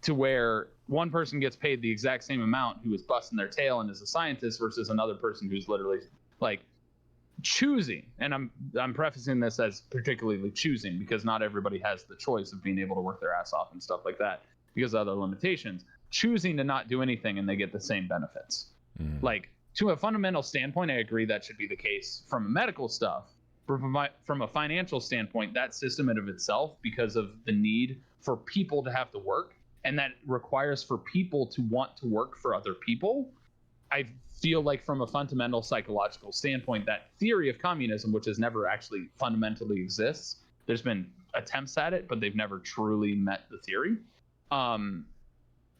To where one person gets paid the exact same amount who is busting their tail and is a scientist, versus another person who's literally like choosing, and I'm prefacing this as particularly choosing, because not everybody has the choice of being able to work their ass off and stuff like that because of other limitations, choosing to not do anything, and they get the same benefits. Like, to a fundamental standpoint, I agree that should be the case from a medical stuff. From a financial standpoint, that system in of itself, because of the need for people to have to work, and that requires for people to want to work for other people, I feel like from a fundamental psychological standpoint, that theory of communism, which has never actually fundamentally exists, there's been attempts at it, but they've never truly met the theory,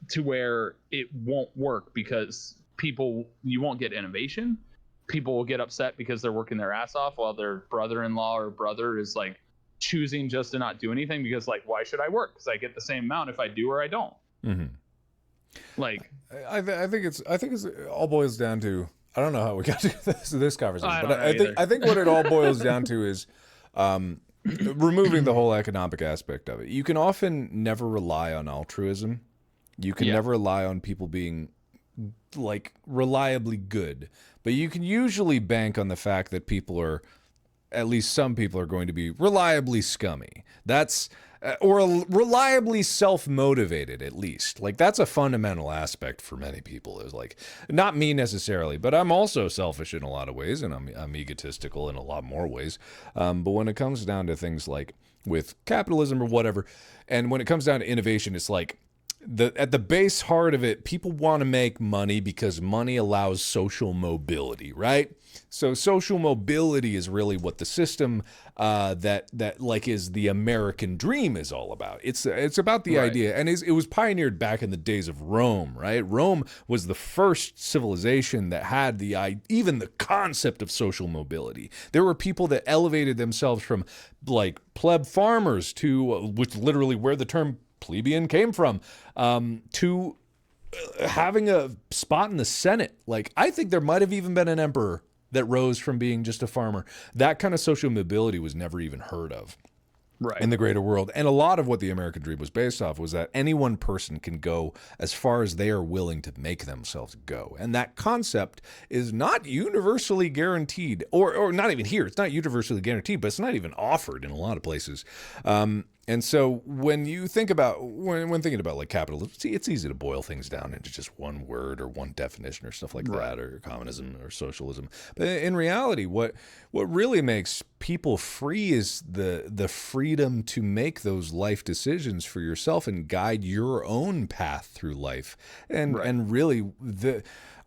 to where it won't work, because you won't get innovation. People will get upset because they're working their ass off while their brother-in-law or brother is like choosing just to not do anything, because like, why should I work? Because I get the same amount if I do or I don't. Like, I think it's all boils down to, I don't know how we got to this conversation, but I think what it all boils down to is removing the whole economic aspect of it. You can often never rely on altruism. You can never rely on people being like reliably good, but you can usually bank on the fact that at least some people are going to be reliably scummy. That's or reliably self-motivated, at least. Like, that's a fundamental aspect for many people. Is like, not me necessarily, but I'm also selfish in a lot of ways, and I'm egotistical in a lot more ways. But when it comes down to things like with capitalism or whatever, and when it comes down to innovation, it's like, at the base heart of it, people want to make money because money allows social mobility, right? So social mobility is really what the system that like is the American dream is all about. It's about the idea, and it was pioneered back in the days of Rome, right? Rome was the first civilization that had even the concept of social mobility. There were people that elevated themselves from like pleb farmers to which literally where the term plebeian came from, to having a spot in the Senate. Like, I think there might have even been an emperor that rose from being just a farmer. That kind of social mobility was never even heard of in the greater world. And a lot of what the American dream was based off was that any one person can go as far as they are willing to make themselves go. And that concept is not universally guaranteed, or not even here. It's not universally guaranteed, but it's not even offered in a lot of places. And so when you think about, when thinking about like capitalism, see, it's easy to boil things down into just one word or one definition or stuff like that, or communism or socialism. But in reality, what really makes people free is the freedom to make those life decisions for yourself and guide your own path through life. And really,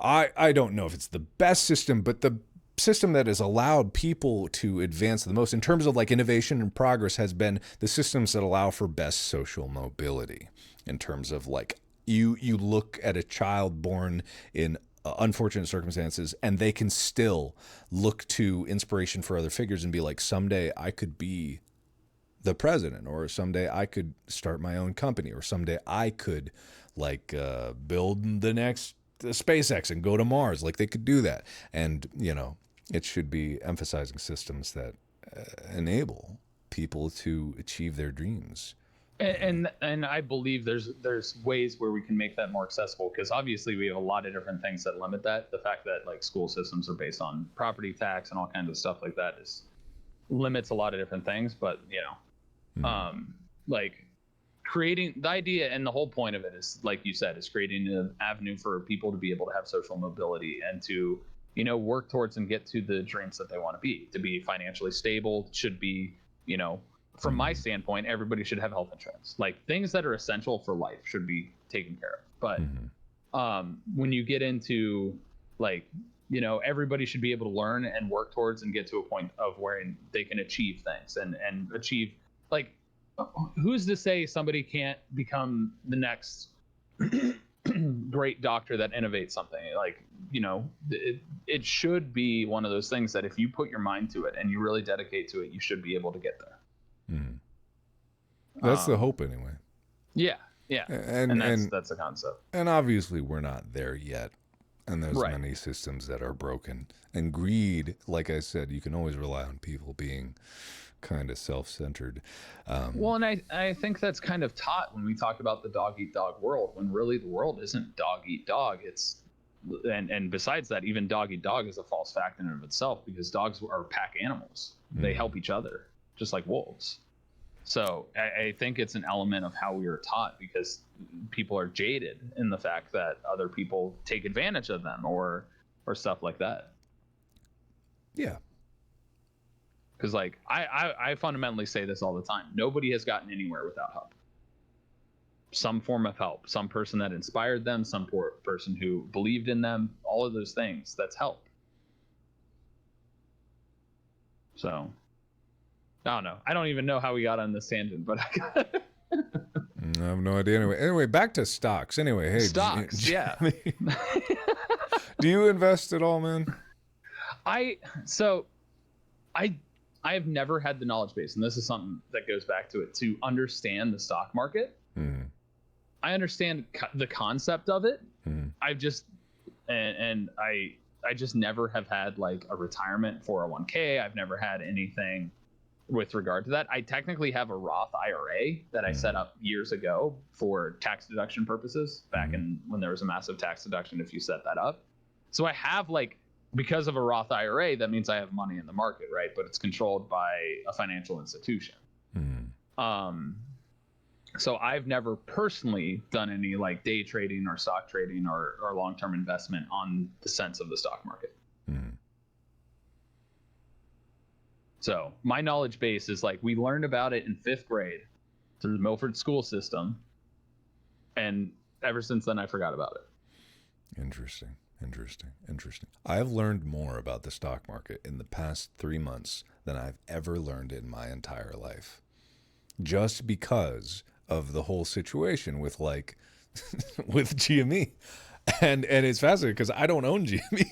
I don't know if it's the best system, but the system that has allowed people to advance the most in terms of like innovation and progress has been the systems that allow for best social mobility. In terms of like, you look at a child born in unfortunate circumstances and they can still look to inspiration for other figures and be like, someday I could be the president, or someday I could start my own company, or someday I could like build the next SpaceX and go to Mars. Like, they could do that. And, you know, it should be emphasizing systems that enable people to achieve their dreams. And I believe there's ways where we can make that more accessible, because obviously we have a lot of different things that limit that. The fact that like school systems are based on property tax and all kinds of stuff like that limits a lot of different things. But you know, like creating the idea, and the whole point of it is, like you said, is creating an avenue for people to be able to have social mobility and to, you know, work towards and get to the dreams that they want to be financially stable. Should be, you know, from my standpoint, everybody should have health insurance. Like, things that are essential for life should be taken care of. But when you get into like, you know, everybody should be able to learn and work towards and get to a point of where they can achieve things and achieve, like, who's to say somebody can't become the next great doctor that innovates something? Like, you know, it should be one of those things that if you put your mind to it and you really dedicate to it, you should be able to get there. That's the hope anyway. Yeah. And that's the concept. And obviously we're not there yet. And there's many systems that are broken. And greed, like I said, you can always rely on people being kind of self-centered. Well, and I think that's kind of taught when we talk about the dog-eat-dog world, when really the world isn't dog-eat-dog. It's and besides that, even dog-eat-dog is a false fact in and of itself, because dogs are pack animals. They help each other, just like wolves. So I think it's an element of how we were taught, because people are jaded in the fact that other people take advantage of them or stuff like that. Yeah. Because like I fundamentally say this all the time. Nobody has gotten anywhere without help. Some form of help, some person that inspired them, some person who believed in them, all of those things, that's help. So I don't know. I don't even know how we got on this tangent, but I have no idea. Anyway, back to stocks. Anyway, hey, stocks. Yeah. Do you invest at all, man? I have never had the knowledge base, and this is something that goes back to it, to understand the stock market. I understand the concept of it. I've just I just never have had like a retirement 401k. I've never had anything with regard to that. I technically have a Roth IRA that I set up years ago for tax deduction purposes, back in when there was a massive tax deduction if you set that up. So I have, like, because of a Roth IRA, that means I have money in the market, right? But it's controlled by a financial institution. So I've never personally done any like day trading or stock trading or long-term investment on the sense of the stock market. So my knowledge base is like, we learned about it in 5th grade through the Milford school system, and ever since then I forgot about it. Interesting. I've learned more about the stock market in the past 3 months than I've ever learned in my entire life, just because of the whole situation with like with GME. And it's fascinating because I don't own GME.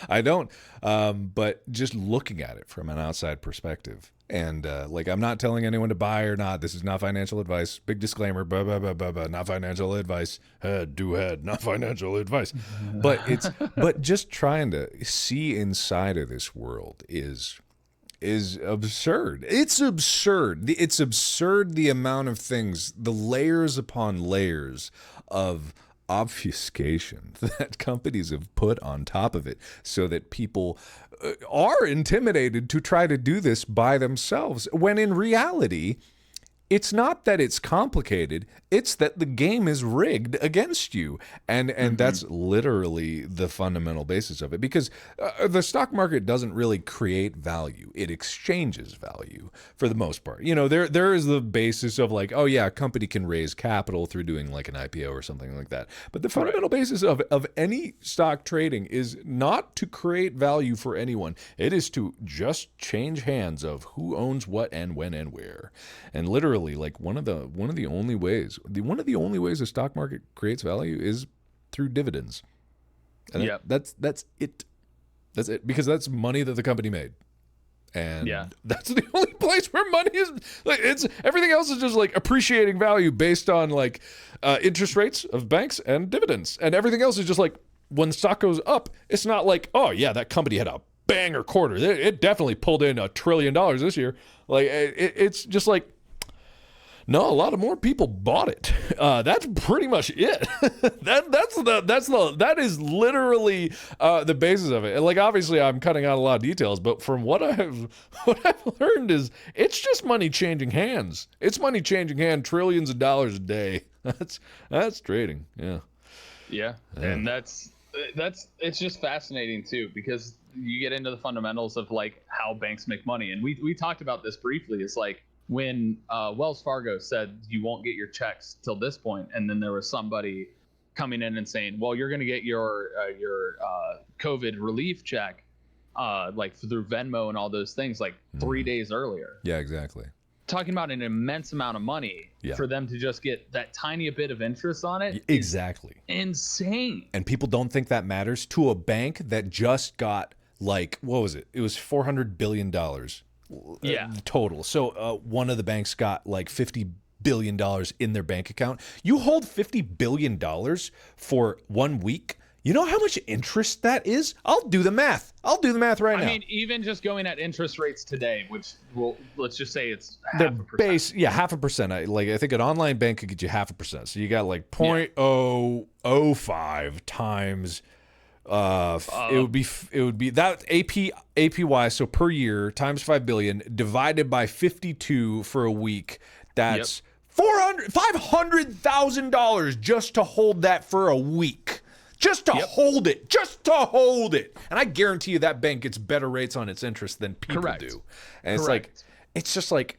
I don't. But just looking at it from an outside perspective, and like, I'm not telling anyone to buy or not. This is not financial advice. Big disclaimer. Not financial advice. Head to head. Not financial advice. But just trying to see inside of this world is absurd. It's absurd. It's absurd, the amount of things, the layers upon layers of obfuscation that companies have put on top of it so that people are intimidated to try to do this by themselves, when in reality, it's not that it's complicated, it's that the game is rigged against you. And that's literally the fundamental basis of it, because the stock market doesn't really create value. It exchanges value for the most part. You know, there is the basis of like, oh yeah, a company can raise capital through doing like an IPO or something like that. But the fundamental basis of any stock trading is not to create value for anyone. It is to just change hands of who owns what and when and where. And literally, like one of the only ways the stock market creates value is through dividends. And that's it. That's it, because that's money that the company made. And that's the only place where money is, like, it's everything else is just like appreciating value based on like interest rates of banks and dividends. And everything else is just like, when the stock goes up, it's not like, oh yeah, that company had a banger quarter. It definitely pulled in $1 trillion this year. Like it's just like, no, a lot of more people bought it. That's pretty much it. That is literally the basis of it. And like, obviously, I'm cutting out a lot of details, but from what I've learned is it's just money changing hands. It's money changing hands, trillions of dollars a day. That's trading. Yeah. And that's it's just fascinating too, because you get into the fundamentals of like how banks make money, and we talked about this briefly. It's like, when Wells Fargo said you won't get your checks till this point, and then there was somebody coming in and saying, well, you're going to get your COVID relief check like through Venmo and all those things like 3 days earlier. Yeah, exactly. Talking about an immense amount of money for them to just get that tiny bit of interest on it. Exactly. Insane. And people don't think that matters to a bank that just got, like, what was it? It was $400 billion. Total. So one of the banks got like $50 billion in their bank account. You hold $50 billion for 1 week. You know how much interest that is? I'll do the math right now. I mean, even just going at interest rates today, which let's just say it's the 0.5%. Base, 0.5%. I think an online bank could get you 0.5%. So you got like 0.005 times. It would be that APY, so per year times 5 billion divided by 52 for a week. That's $500,000 just to hold that for a week. Just to hold it. And I guarantee you that bank gets better rates on its interest than people do. And it's just like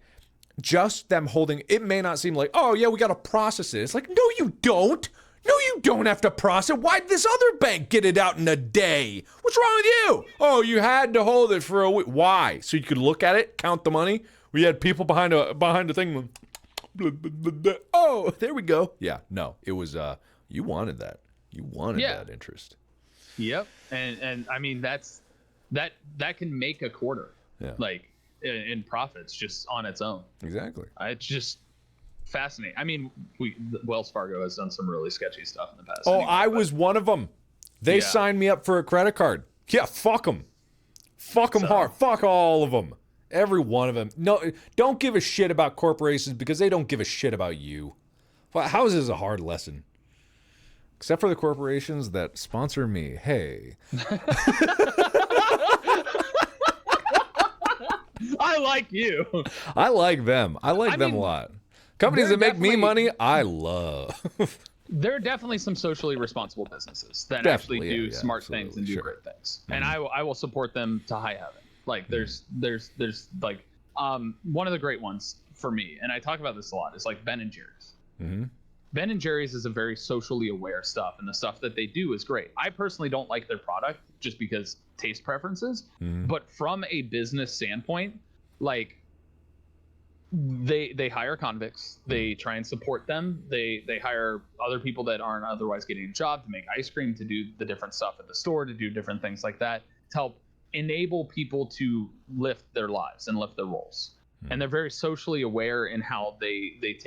just them holding. It may not seem like, oh yeah, we got to process it. It's like, no, you don't. No, you don't have to process it. Why'd this other bank get it out in a day? What's wrong with you? Oh, you had to hold it for a week. Why? So you could look at it, count the money. We had people behind a thing. Oh, there we go. Yeah, no, it was you wanted that. You wanted that interest. Yep. And I mean that can make a quarter. Yeah. Like in profits just on its own. Exactly. It's just fascinating. I mean, Wells Fargo has done some really sketchy stuff in the past. Oh, I was one of them. They signed me up for a credit card. Yeah, fuck them. Fuck them hard. Fuck all of them. Every one of them. No, don't give a shit about corporations because they don't give a shit about you. Well, how is this a hard lesson? Except for the corporations that sponsor me. Hey. I like you. I like them. I like them a lot. Companies that make me money, I love. There are definitely some socially responsible businesses that actually do smart things and do great things. Mm-hmm. And I will support them to high heaven. Like there's like one of the great ones for me, and I talk about this a lot, is like Ben and Jerry's. Mm-hmm. Ben and Jerry's is a very socially aware stuff, and the stuff that they do is great. I personally don't like their product just because taste preferences, but from a business standpoint, like they hire convicts. They try and support them. They hire other people that aren't otherwise getting a job to make ice cream, to do the different stuff at the store, to do different things like that, to help enable people to lift their lives and lift their roles. And they're very socially aware in how they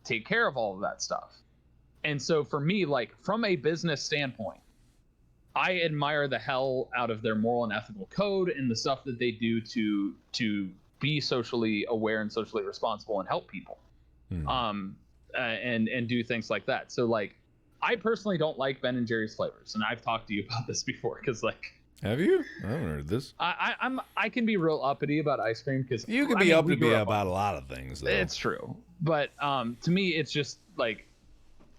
take care of all of that stuff. And so for me, like, from a business standpoint, I admire the hell out of their moral and ethical code and the stuff that they do to be socially aware and socially responsible and help people, and do things like that. So, like, I personally don't like Ben & Jerry's flavors, and I've talked to you about this before, because, like, have you? I haven't heard this. I can be real uppity about ice cream, because you can be uppity about a lot of things, though. It's true, but to me, it's just like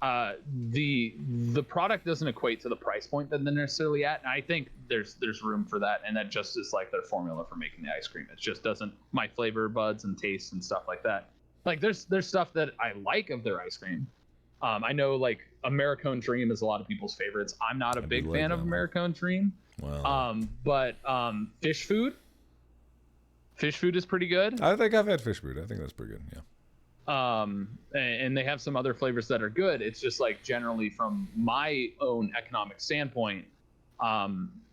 the product doesn't equate to the price point that they're necessarily at, and I think there's room for that, and that just is like their formula for making the ice cream. It just doesn't, my flavor buds and tastes and stuff like that. Like, there's stuff that I like of their ice cream. I know, like, Americone Dream is a lot of people's favorites. I'm not a big fan of Americone Dream. Wow. But fish food is pretty good. I think I've had fish food. I think that's pretty good. Yeah. And they have some other flavors that are good. It's just, like, generally from my own economic standpoint,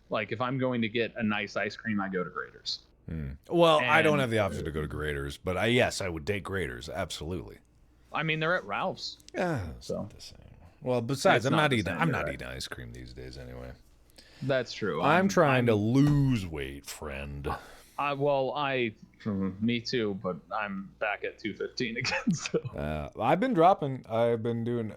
like, if I'm going to get a nice ice cream, I go to Grater's. Well, I don't have the option to go to Grater's, but yes, I would take Grater's, absolutely. I mean, they're at Ralph's. Yeah, so not the same. Well, besides, I'm not eating ice cream these days anyway. That's true. I'm trying to lose weight, friend. Me too, but I'm back at 215 again. So I've been dropping. I've been doing.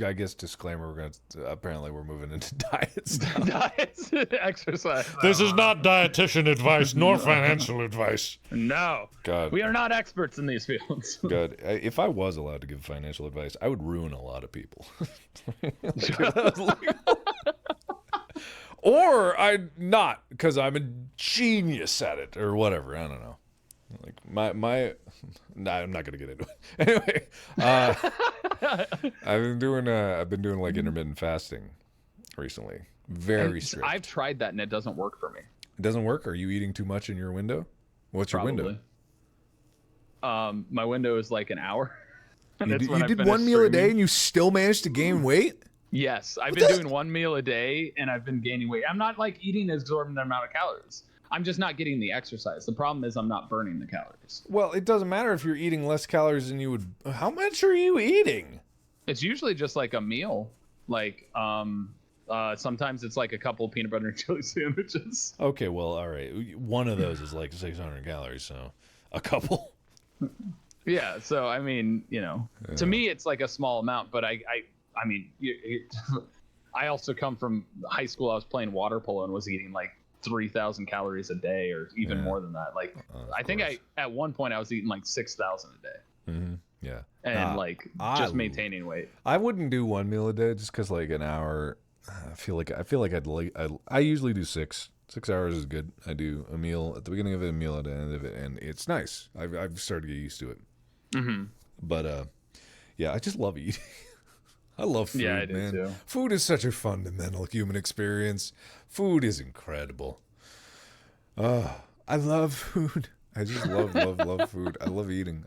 I guess disclaimer. Apparently we're moving into diets. Diets, exercise. This is not dietitian advice nor financial advice. No. God, we are not experts in these fields. God, if I was allowed to give financial advice, I would ruin a lot of people. Or I'd not, because I'm a genius at it, or whatever. I don't know. Like nah, I'm not gonna get into it. Anyway, I've been doing like intermittent fasting recently. Very strict. I've tried that and it doesn't work for me. It doesn't work? Are you eating too much in your window? What's your window? My window is like an hour. You did one meal a day and you still managed to gain weight? Yes, I've been doing one meal a day and I've been gaining weight. I'm not, like, eating an exorbitant amount of calories. I'm just not getting the exercise. The problem is I'm not burning the calories. Well, it doesn't matter if you're eating less calories than you would. How much are you eating? It's usually just like a meal. Like, sometimes it's like a couple peanut butter and jelly sandwiches. Okay, well, all right. One of those is like 600 calories, so a couple. Yeah, so I mean, to me it's like a small amount, but I mean, I also come from high school. I was playing water polo and was eating like 3,000 calories a day, or even more than that. Like, I think at one point I was eating like 6,000 a day. Mm-hmm. Yeah, and maintaining weight. I wouldn't do one meal a day just because, like, an hour. I feel like I usually do 6 hours is good. I do a meal at the beginning of it, a meal at the end of it, and it's nice. I've started to get used to it. Mm-hmm. But yeah, I just love eating. I love food, yeah, I do man. too. Food is such a fundamental human experience. Food is incredible. I love food. I just love food. I love eating.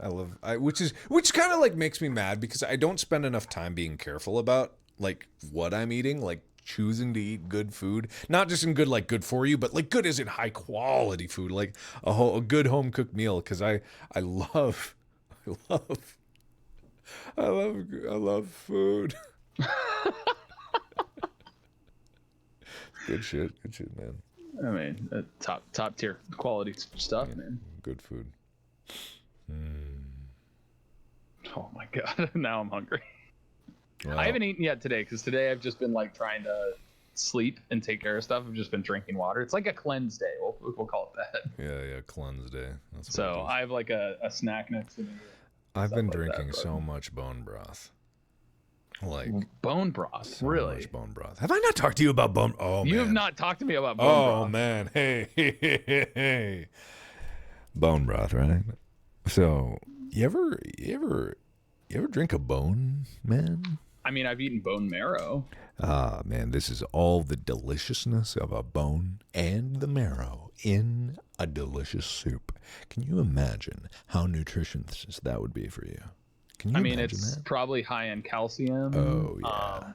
Which kind of like makes me mad because I don't spend enough time being careful about like what I'm eating, like choosing to eat good food, not just in good like good for you, but like good as in high quality food, like a good home cooked meal. Because I love food. Good shit, man. I mean, top tier quality stuff, man. Good food. Oh my god, now I'm hungry. Wow. I haven't eaten yet today because today I've just been like trying to sleep and take care of stuff. I've just been drinking water. It's like a cleanse day. We'll call it that. Yeah, cleanse day. That's so I have like a snack next to me. I've been drinking so much bone broth. Like bone broth, so really? Much bone broth. Have I not talked to you about bone? Oh, you man. have not talked to me about bone broth. Oh man, hey, bone broth, right? So you ever drink a bone, man? I mean, I've eaten bone marrow. Ah, man, this is all the deliciousness of a bone and the marrow in a delicious soup. Can you imagine how nutritious that would be for you? Can you imagine it's that? probably high in calcium. Oh, yeah.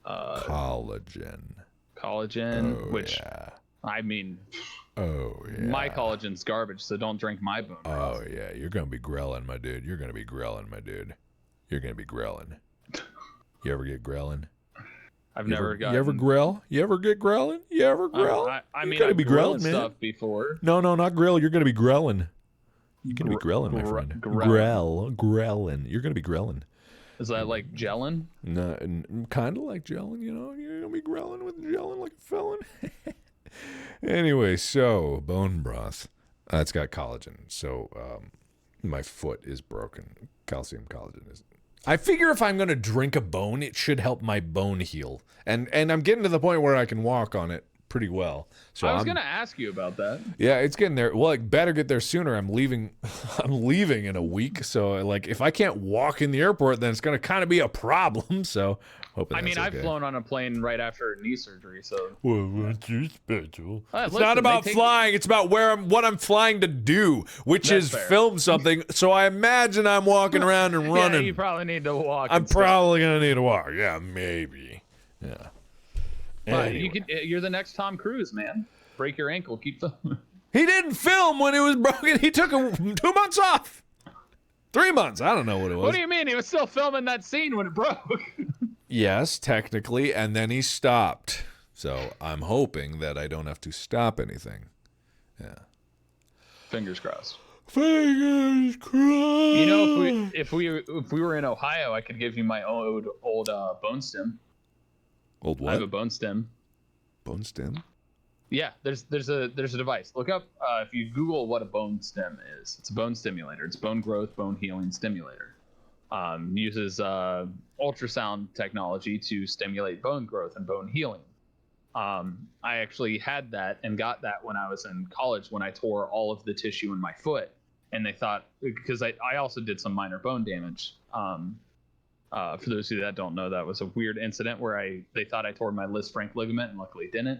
Collagen. Collagen, Oh, which, yeah. I mean, Oh, yeah. my collagen's garbage, so don't drink my bone broth. Oh, yeah. You're going to be grelling, my dude. You're going to be grelling, my dude. You're going to be grelling. You ever get grelling? I've never gotten... You ever grell? You ever get grelling? You ever grell? I mean, gotta I've be grilled grelling, man. stuff before. No, not grill. You're going to be grelling. You're going to be grelling, my friend. Grelling. You're going to be grelling. Is that like gelling? No, kind of like gelling, you know? You're going to be grelling with gelling like a felon. Anyway, so bone broth. It's got collagen. So my foot is broken. Calcium collagen is... I figure if I'm going to drink a bone, it should help my bone heal. And I'm getting to the point where I can walk on it pretty well. So I was going to ask you about that. Yeah, it's getting there. Well, I better get there sooner. I'm leaving in a week. So like if I can't walk in the airport, then it's going to kind of be a problem. So hoping that's I've okay. flown on a plane right after knee surgery, so... Well, what's your special? It's not about flying. It's about what I'm flying to do, which is film something. So I imagine I'm walking around and running. Yeah, you probably need to walk. I'm probably going to need to walk. Yeah, maybe. Yeah. But Anyway. you're the next Tom Cruise, man. Break your ankle, keep the... He didn't film when it was broken. He took 2 months off. 3 months. I don't know what it was. What do you mean? He was still filming that scene when it broke. Yes, technically, and then he stopped. So I'm hoping that I don't have to stop anything. Yeah. Fingers crossed. Fingers crossed. You know, if we were in Ohio, I could give you my old bone stem. Old what? I have a bone stem. Bone stem? Yeah, there's a device. Look up if you Google what a bone stem is. It's a bone stimulator. It's bone growth, bone healing stimulator. Uses ultrasound technology to stimulate bone growth and bone healing. I actually had that and got that when I was in college when I tore all of the tissue in my foot, and they thought, because I also did some minor bone damage. For those of you that don't know, that was a weird incident where they thought I tore my Lis Frank ligament, and luckily didn't.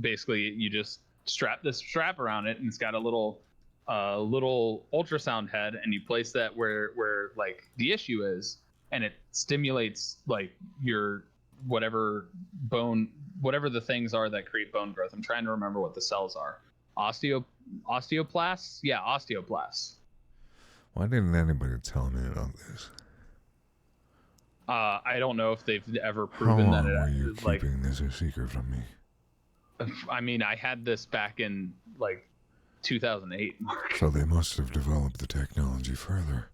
Basically you just strap this strap around it, and it's got a little ultrasound head, and you place that where like the issue is, and it stimulates like your whatever the things are that create bone growth. I'm trying to remember what the cells are. Osteoplasts? Yeah, osteoplasts. Why didn't anybody tell me about this? I don't know if they've ever proven that it were you like keeping this a secret from me? I mean, I had this back in like 2008, Mark. So they must have developed the technology further.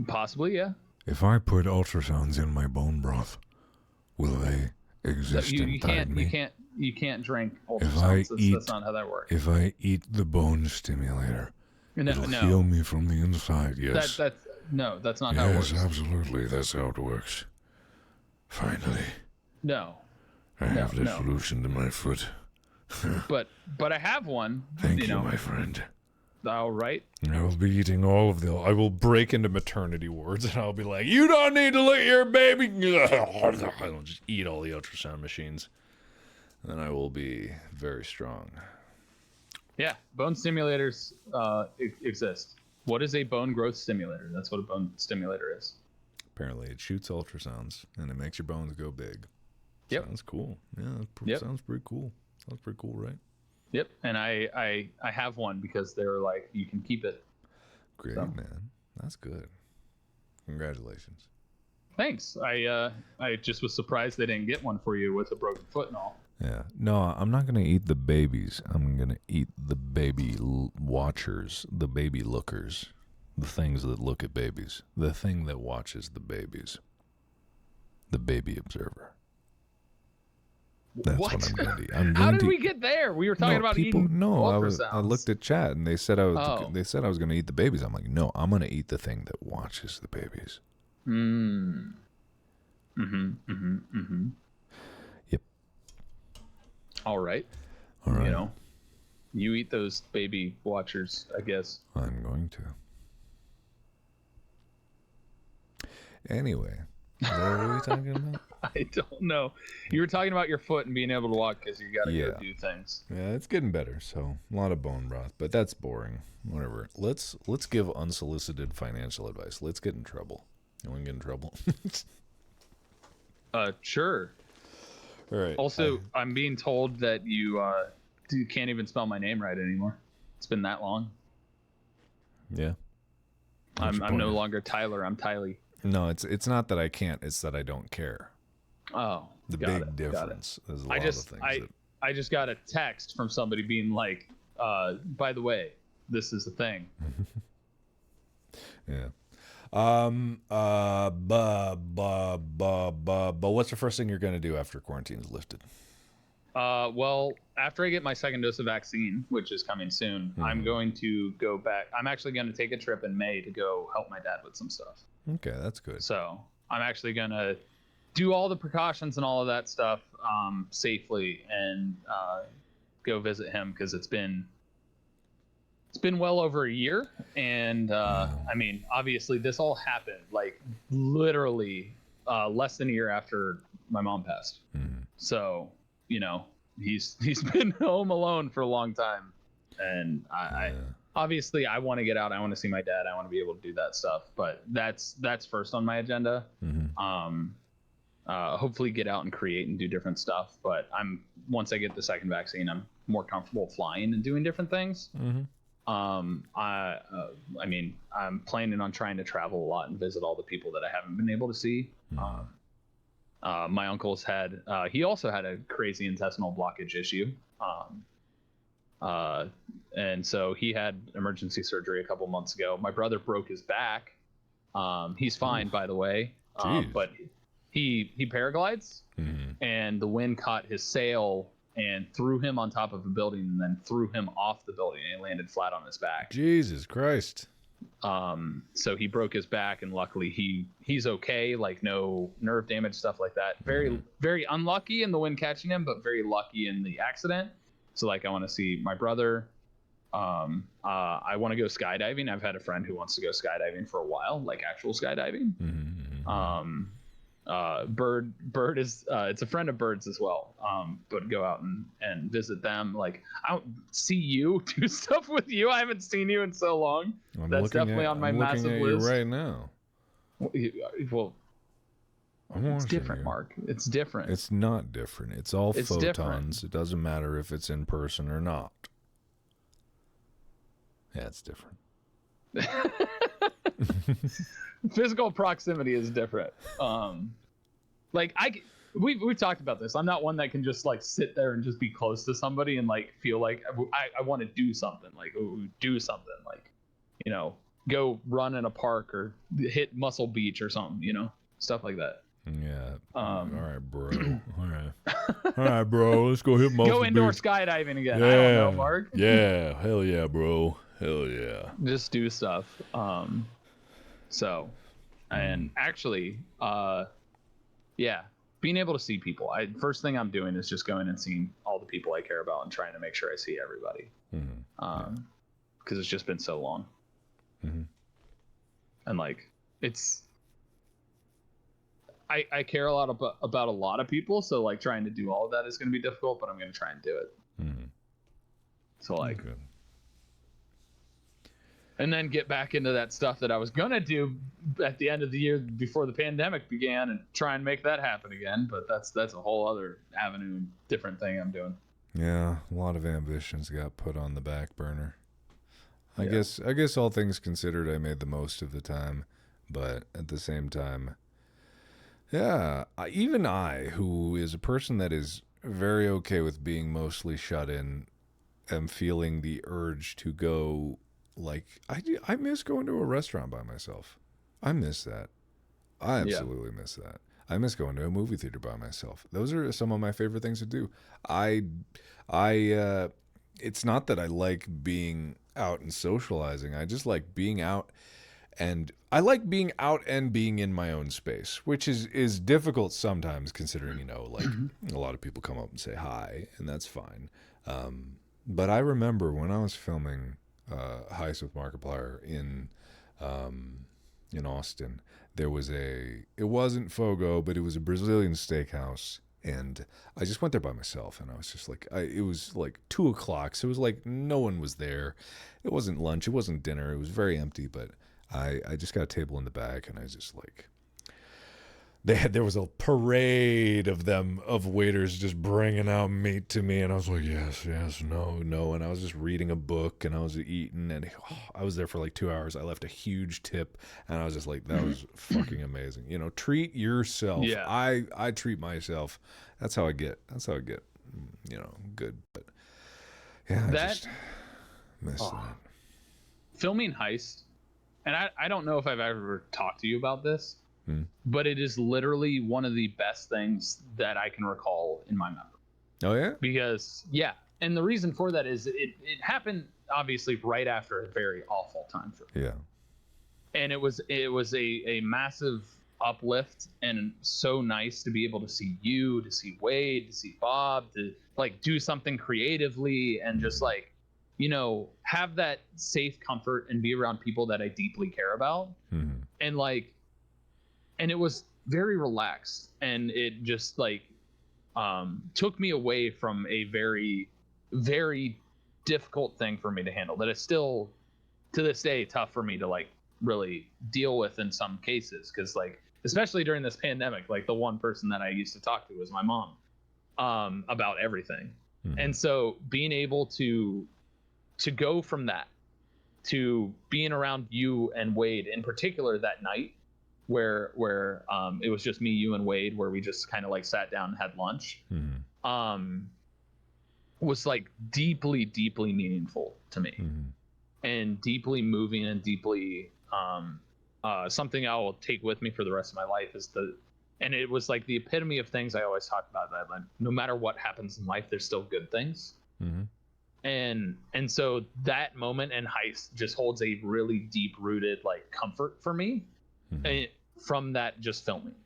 Possibly, yeah. If I put ultrasounds in my bone broth, will they exist inside me? You can't drink ultrasounds. That's not how that works. If I eat the bone stimulator, it'll heal me from the inside. Yes. That's not how it works. Yes, absolutely. That's how it works. Finally. No. I have the solution to my foot. but I have one. Thank you, my friend. All right. I will be eating all of I will break into maternity wards, and I'll be like, you don't need to let your baby... I'll just eat all the ultrasound machines. And then I will be very strong. Yeah, bone stimulators exist. What is a bone growth stimulator? That's what a bone stimulator is. Apparently, it shoots ultrasounds, and it makes your bones go big. Yep. Sounds cool. Yeah, sounds pretty cool. Sounds pretty cool, right? Yep, and I have one because they were like, you can keep it. Great, man. That's good. Congratulations. Thanks. I just was surprised they didn't get one for you with a broken foot and all. Yeah. No, I'm not going to eat the babies. I'm going to eat the baby watchers, the baby lookers, the things that look at babies, the thing that watches the babies, the baby observer. That's what I'm going to eat. How did we get there? We were talking about eating ultrasounds. I looked at chat and they said I was going to eat the babies. I'm like, no, I'm going to eat the thing that watches the babies. Yep. All right. You know, you eat those baby watchers, I guess. I'm going to. Anyway, what were we talking about? I don't know. You were talking about your foot and being able to walk because you got to Yeah. go do things. Yeah, it's getting better. So a lot of bone broth, but that's boring. Whatever. Let's give unsolicited financial advice. Let's get in trouble. You want to get in trouble? Sure. All right. Also, I'm being told that you can't even spell my name right anymore. It's been that long. Yeah. I'm no longer Tyler. I'm Tylee. No, it's not that I can't. It's that I don't care. Oh, The big difference. There's a lot of things. I just got a text from somebody being like, by the way, this is the thing. Yeah. But what's the first thing you're going to do after quarantine's lifted? Well, after I get my second dose of vaccine, which is coming soon, I'm going to go back. I'm actually going to take a trip in May to go help my dad with some stuff. Okay, that's good. So I'm actually going to do all the precautions and all of that stuff safely and go visit him because it's been well over a year. And I mean, obviously this all happened like literally less than a year after my mom passed. So, you know, he's been home alone for a long time. And I obviously I want to get out. I want to see my dad. I want to be able to do that stuff, but that's first on my agenda. Hopefully get out and create and do different stuff. But once I get the second vaccine, I'm more comfortable flying and doing different things. I mean, I'm planning on trying to travel a lot and visit all the people that I haven't been able to see. My uncle's he also had a crazy intestinal blockage issue. And so he had emergency surgery a couple months ago. My brother broke his back. He's fine, by the way. But he paraglides and the wind caught his sail and threw him on top of a building and then threw him off the building and he landed flat on his back. Jesus Christ. So he broke his back and luckily he's okay, like no nerve damage, stuff like that. Very, very unlucky in the wind catching him, but very lucky in the accident. So like, I want to see my brother. I want to go skydiving. I've had a friend who wants to go skydiving for a while, like actual skydiving. Bird is it's a friend of Bird's as well, but go out and visit them. Like, I don't see you do stuff with you. I haven't seen you in so long. That's definitely on my massive list right now. Well, it's different, Mark. It's different. It's not different. It's all photons. Different. It doesn't matter if it's in person or not. Yeah, it's different. Physical proximity is different. Like we've talked about this. I'm not one that can just like sit there and just be close to somebody and like feel like I want to do something, like you know, go run in a park or hit Muscle Beach or something, you know, stuff like that. Yeah. All right, bro. All right, bro. Let's go hit Muscle Beach. Go indoor skydiving again. Yeah. I don't know, Mark. Yeah. Hell yeah, bro. Hell yeah. Just do stuff. So, and actually, yeah, being able to see people. First thing I'm doing is just going and seeing all the people I care about and trying to make sure I see everybody. Because it's just been so long. And like, I care a lot about a lot of people, so like trying to do all of that is going to be difficult, but I'm going to try and do it. So like, and then get back into that stuff that I was going to do at the end of the year before the pandemic began and try and make that happen again. But that's a whole other avenue, different thing I'm doing. Yeah, a lot of ambitions got put on the back burner. I guess all things considered, I made the most of the time, but at the same time, yeah, even I, who is a person that is very okay with being mostly shut in, am feeling the urge to go. Like, I miss going to a restaurant by myself. I miss that. I absolutely miss that. I miss going to a movie theater by myself. Those are some of my favorite things to do. It's not that I like being out and socializing. I just like being out, and I like being out and being in my own space, which is difficult sometimes considering, you know, like a lot of people come up and say hi, and that's fine. But I remember when I was filming Heist with Markiplier in Austin, it wasn't Fogo, but it was a Brazilian steakhouse. And I just went there by myself, and I was just like, it was like 2:00, so it was like no one was there. It wasn't lunch, it wasn't dinner, it was very empty, but I just got a table in the back, and I was just like, there was a parade of waiters just bringing out meat to me, and I was like, yes, no, and I was just reading a book, and I was eating, and I was there for like 2 hours. I left a huge tip, and I was just like, that was fucking amazing. You know, treat yourself. Yeah. I treat myself. That's how I get, you know, good. But yeah, I just miss that. Filming Heist, and I don't know if I've ever talked to you about this, but it is literally one of the best things that I can recall in my memory. Oh yeah? Because and the reason for that is it happened obviously right after a very awful time for me. Yeah. And it was a massive uplift, and so nice to be able to see you, to see Wade, to see Bob, to like do something creatively, and just like, you know, have that safe comfort and be around people that I deeply care about. And like, and it was very relaxed, and it just like took me away from a very, very difficult thing for me to handle that is still to this day tough for me to like really deal with in some cases, because like, especially during this pandemic, like the one person that I used to talk to was my mom about everything. And so being able to go from that to being around you and Wade in particular that night, where it was just me, you, and Wade, where we just kind of like sat down and had lunch, was like deeply, deeply meaningful to me, and deeply moving, and deeply something I will take with me for the rest of my life. And it was like the epitome of things I always talk about, that like, no matter what happens in life, there's still good things. And so that moment in Heist just holds a really deep rooted like comfort for me, from that just filming.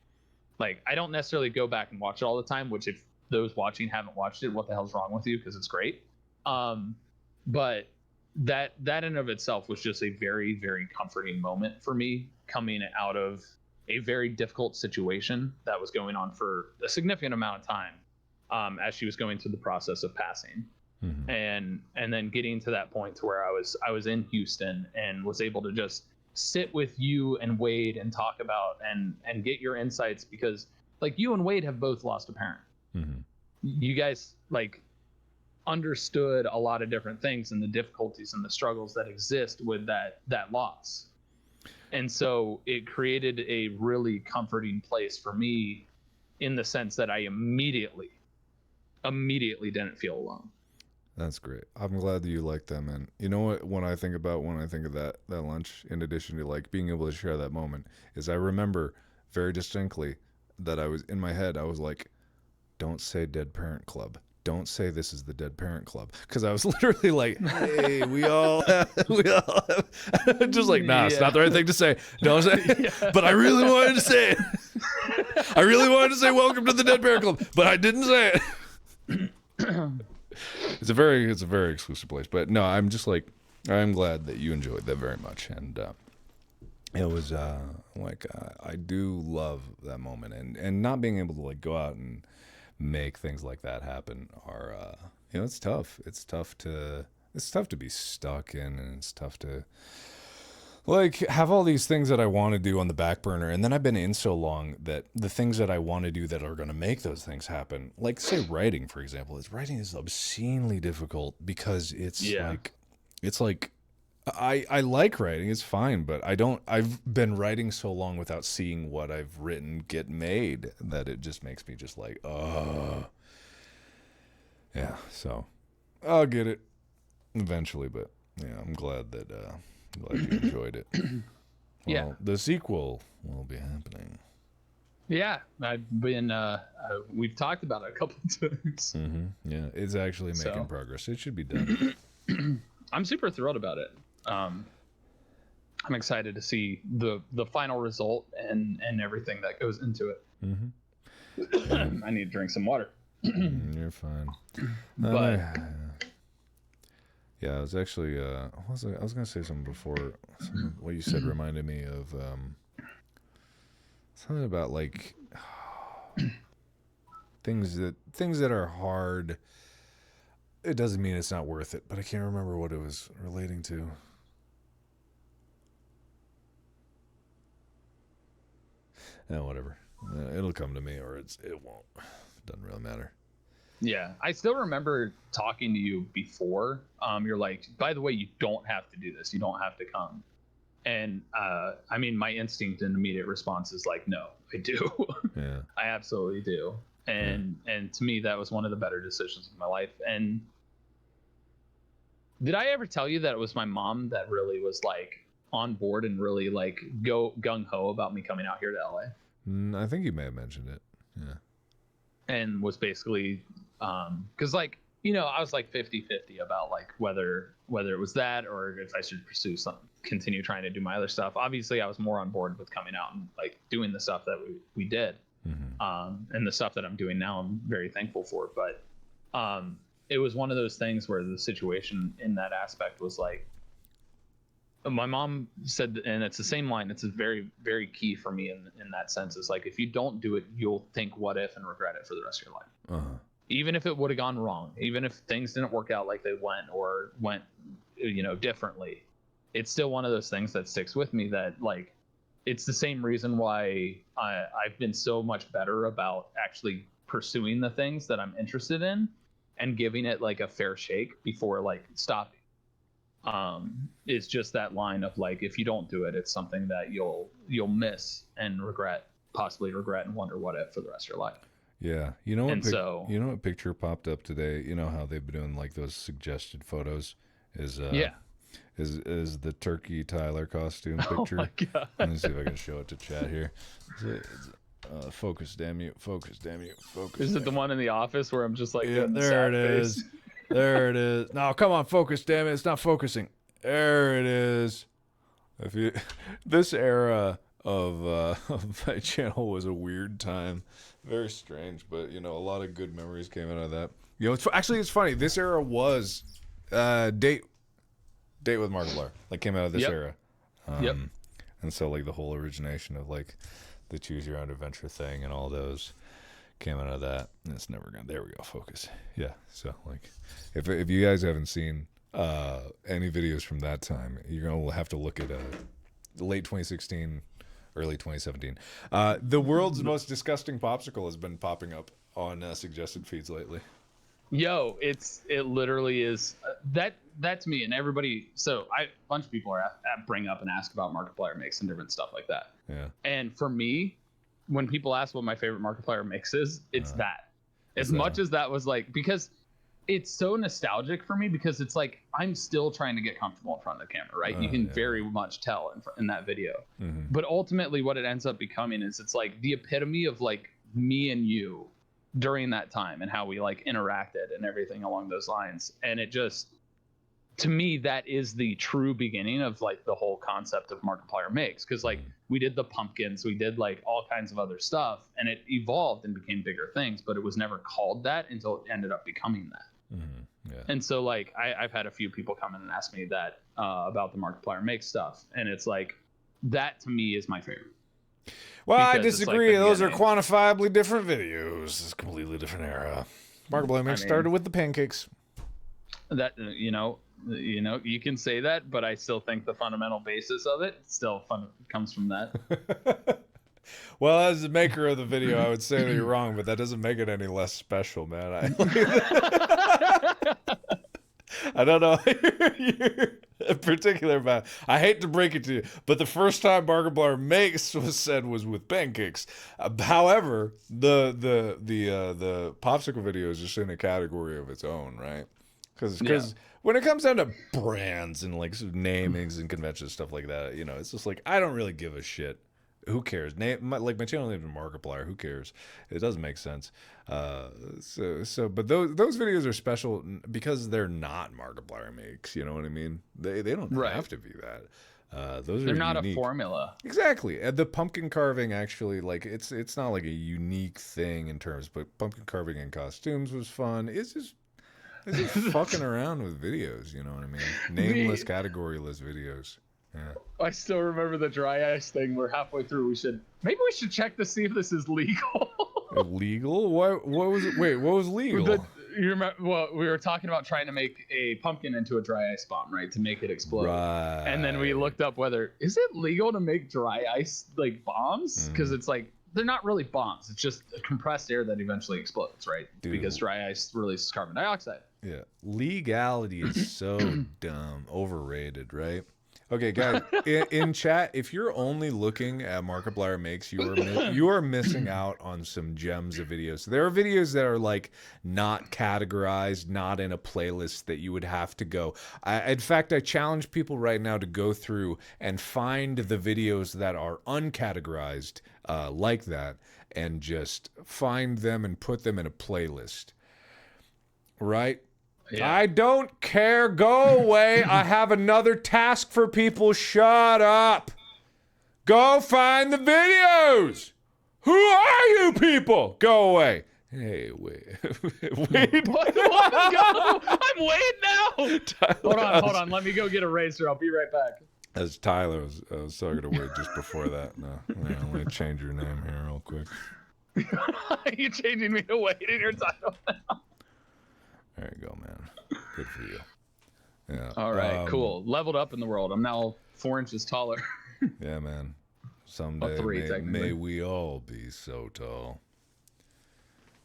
Like, I don't necessarily go back and watch it all the time, which if those watching haven't watched it, what the hell's wrong with you? Because it's great. But that in and of itself was just a very, very comforting moment for me, coming out of a very difficult situation that was going on for a significant amount of time, as she was going through the process of passing. And then getting to that point to where I was in Houston and was able to just sit with you and Wade and talk about and get your insights, because like you and Wade have both lost a parent. You guys like understood a lot of different things and the difficulties and the struggles that exist with that loss. And so it created a really comforting place for me, in the sense that I immediately didn't feel alone. That's great. I'm glad that you like them. And you know what, when I think of that lunch, in addition to like being able to share that moment, is I remember very distinctly that I was in my head, I was like, don't say Dead Parent Club. Don't say this is the Dead Parent Club. Because I was literally like, hey, we all have, just like, nah, it's not the right thing to say. Don't say it. But I really wanted to say it. I really wanted to say welcome to the Dead Parent Club, but I didn't say it. It's a very exclusive place. But no, I'm just like, I'm glad that you enjoyed that very much. And it was I do love that moment. And not being able to like go out and make things like that happen are it's tough. It's tough to be stuck in, and it's tough to like have all these things that I want to do on the back burner, and then I've been in so long that the things that I want to do that are going to make those things happen, like say writing, for example, writing is obscenely difficult, because it's like I like writing, it's fine, but I've been writing so long without seeing what I've written get made that it just makes me just like, yeah, so I'll get it eventually, but yeah, I'm glad that you enjoyed it. Well, the sequel will be happening. Yeah, I've been we've talked about it a couple of times. Yeah, it's actually making progress. It should be done. I'm super thrilled about it. I'm excited to see the final result and everything that goes into it. I need to drink some water. You're fine. But yeah, I was actually I was gonna say something before. What you said reminded me of something about like things that are hard. It doesn't mean it's not worth it, but I can't remember what it was relating to. Whatever. It'll come to me, or it won't. Doesn't really matter. Yeah, I still remember talking to you before. You're like, by the way, you don't have to do this. You don't have to come. And I mean, my instinct and immediate response is like, no, I do. Yeah, I absolutely do. And to me, that was one of the better decisions of my life. And did I ever tell you that it was my mom that really was like on board and really like go gung ho about me coming out here to LA? I think you may have mentioned it. Yeah. And was basically, because like, you know, I was like 50-50 about like whether it was that or if I should pursue continue trying to do my other stuff. Obviously, I was more on board with coming out and like doing the stuff that we did, and the stuff that I'm doing now, I'm very thankful for. But it was one of those things where the situation in that aspect was like, my mom said, and it's the same line. It's a very, very key for me in that sense. Is like, if you don't do it, you'll think what if and regret it for the rest of your life. Even if it would have gone wrong, even if things didn't work out like they went, you know, differently, it's still one of those things that sticks with me. That like, it's the same reason why I've been so much better about actually pursuing the things that I'm interested in and giving it like a fair shake before like stopping. It's just that line of like, if you don't do it, it's something that you'll miss and possibly regret and wonder what if for the rest of your life. Yeah, you know what picture popped up today? You know how they've been doing like those suggested photos? Is the Turkey Tyler costume picture? Oh my God. Let me see if I can show it to chat here. Focus, damn you! Focus. Is it the one in the office where I'm just like, yeah, there it is. There it is. No, come on, focus, damn it! It's not focusing. There it is. This era of my channel was a weird time, very strange, but you know, a lot of good memories came out of that. You know, it's funny. This era was date with Markiplier, like came out of this era. And so like the whole origination of like the choose your own adventure thing and all those came out of that. And it's never gonna. There we go. Focus. Yeah. So like, if you guys haven't seen any videos from that time, you're gonna have to look at late 2016, early 2017. The world's most disgusting popsicle has been popping up on suggested feeds lately. Yo, it literally is that to me and everybody. So a bunch of people are bring up and ask about Markiplier mix and different stuff like that. Yeah. And for me, when people ask what my favorite Markiplier mix is, it's that. As much as that was like, because it's so nostalgic for me, because it's like I'm still trying to get comfortable in front of the camera, right? You can very much tell in that video. But ultimately, what it ends up becoming is it's like the epitome of like me and you during that time and how we like interacted and everything along those lines. And it just, to me, that is the true beginning of like the whole concept of Markiplier makes, because like we did the pumpkins, we did like all kinds of other stuff, and it evolved and became bigger things, but it was never called that until it ended up becoming that. Yeah. And so like I've had a few people come in and ask me that about the Markiplier makes stuff, and it's like that to me is my favorite. Well, I disagree. Like those are quantifiably different videos. It's a completely different era. Markiplier mix started with the pancakes. That you know, you can say that, but I still think the fundamental basis of it still comes from that. Well, as the maker of the video, I would say that you're wrong, but that doesn't make it any less special, man. I don't know you're particular about it. I hate to break it to you, but the first time Markiplier makes was said was with pancakes. However, the popsicle video is just in a category of its own, right? Because when it comes down to brands and like namings and conventions and stuff like that, you know, it's just like I don't really give a shit. Who cares? My channel named Markiplier. Who cares? It doesn't make sense. But those videos are special because they're not Markiplier makes. You know what I mean? They don't have to be that. They're not unique. A formula. Exactly. And the pumpkin carving actually, like, it's not like a unique thing in terms, but pumpkin carving in costumes was fun. It's just fucking around with videos. You know what I mean? Nameless, categoryless videos. Yeah. I still remember the dry ice thing. We're halfway through. Maybe we should check to see if this is legal. Illegal? What was it? Wait, what was legal? You remember? Well, we were talking about trying to make a pumpkin into a dry ice bomb, right? To make it explode. Right. And then we looked up whether is it legal to make dry ice like bombs, because it's like they're not really bombs. It's just compressed air that eventually explodes, right? Dude. Because dry ice releases carbon dioxide. Yeah, legality is so dumb, overrated, right? Okay, guys, in chat, if you're only looking at Markiplier Makes, you are missing out on some gems of videos. There are videos that are like not categorized, not in a playlist that you would have to go. In fact, I challenge people right now to go through and find the videos that are uncategorized like that, and just find them and put them in a playlist, right? Yeah. I don't care. Go away. I have another task for people. Shut up. Go find the videos. Who are you people? Go away. Hey, wait. Wait. I'm waiting now. Tyler, hold on. Let me go get a razor. I'll be right back. As Tyler was talking to Wade just before that. No, I'm going to change your name here real quick. You're changing me to Wade in your title now. There you go, man. Good for you. Yeah. All right, cool. Leveled up in the world. I'm now 4 inches taller. Yeah, man. Someday may we all be so tall.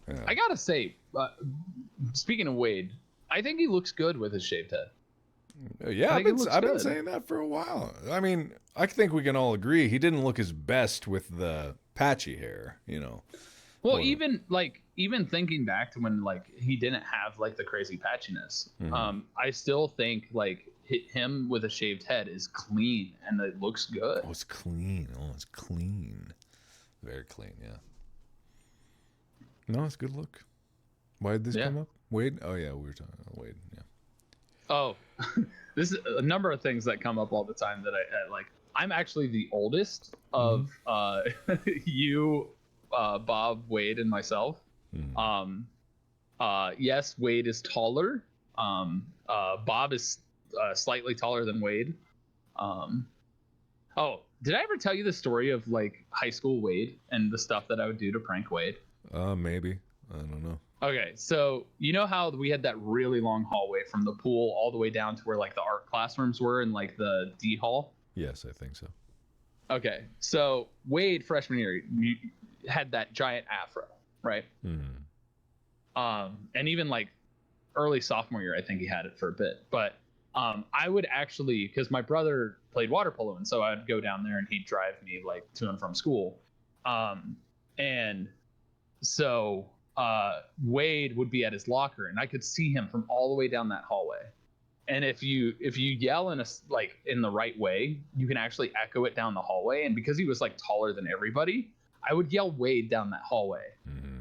Yeah. I gotta say, speaking of Wade, I think he looks good with his shaved head. Yeah, I've been saying that for a while. I mean, I think we can all agree he didn't look his best with the patchy hair, you know. Well, even thinking back to when like he didn't have like the crazy patchiness, I still think like him with a shaved head is clean and it looks good. Oh, it's clean. It's clean. Very clean, yeah. No, it's a good look. Why did this come up? Wade? Oh yeah, we were talking about Wade. Yeah. Oh, this is a number of things that come up all the time that I like. I'm actually the oldest of you. Bob, Wade, and myself. Yes, Wade is taller. Bob is slightly taller than Wade. Oh, did I ever tell you the story of like high school Wade and the stuff that I would do to prank Wade? Maybe. I don't know. Okay, so you know how we had that really long hallway from the pool all the way down to where like the art classrooms were in like the D hall? Yes, I think so. Okay, so Wade freshman year had that giant afro, right? And even like early sophomore year, I think he had it for a bit. But I would actually, because my brother played water polo, and so I'd go down there and he'd drive me like to and from school. And so Wade would be at his locker, and I could see him from all the way down that hallway. And if you yell in in the right way, you can actually echo it down the hallway. And because he was like taller than everybody, I would yell Wade down that hallway,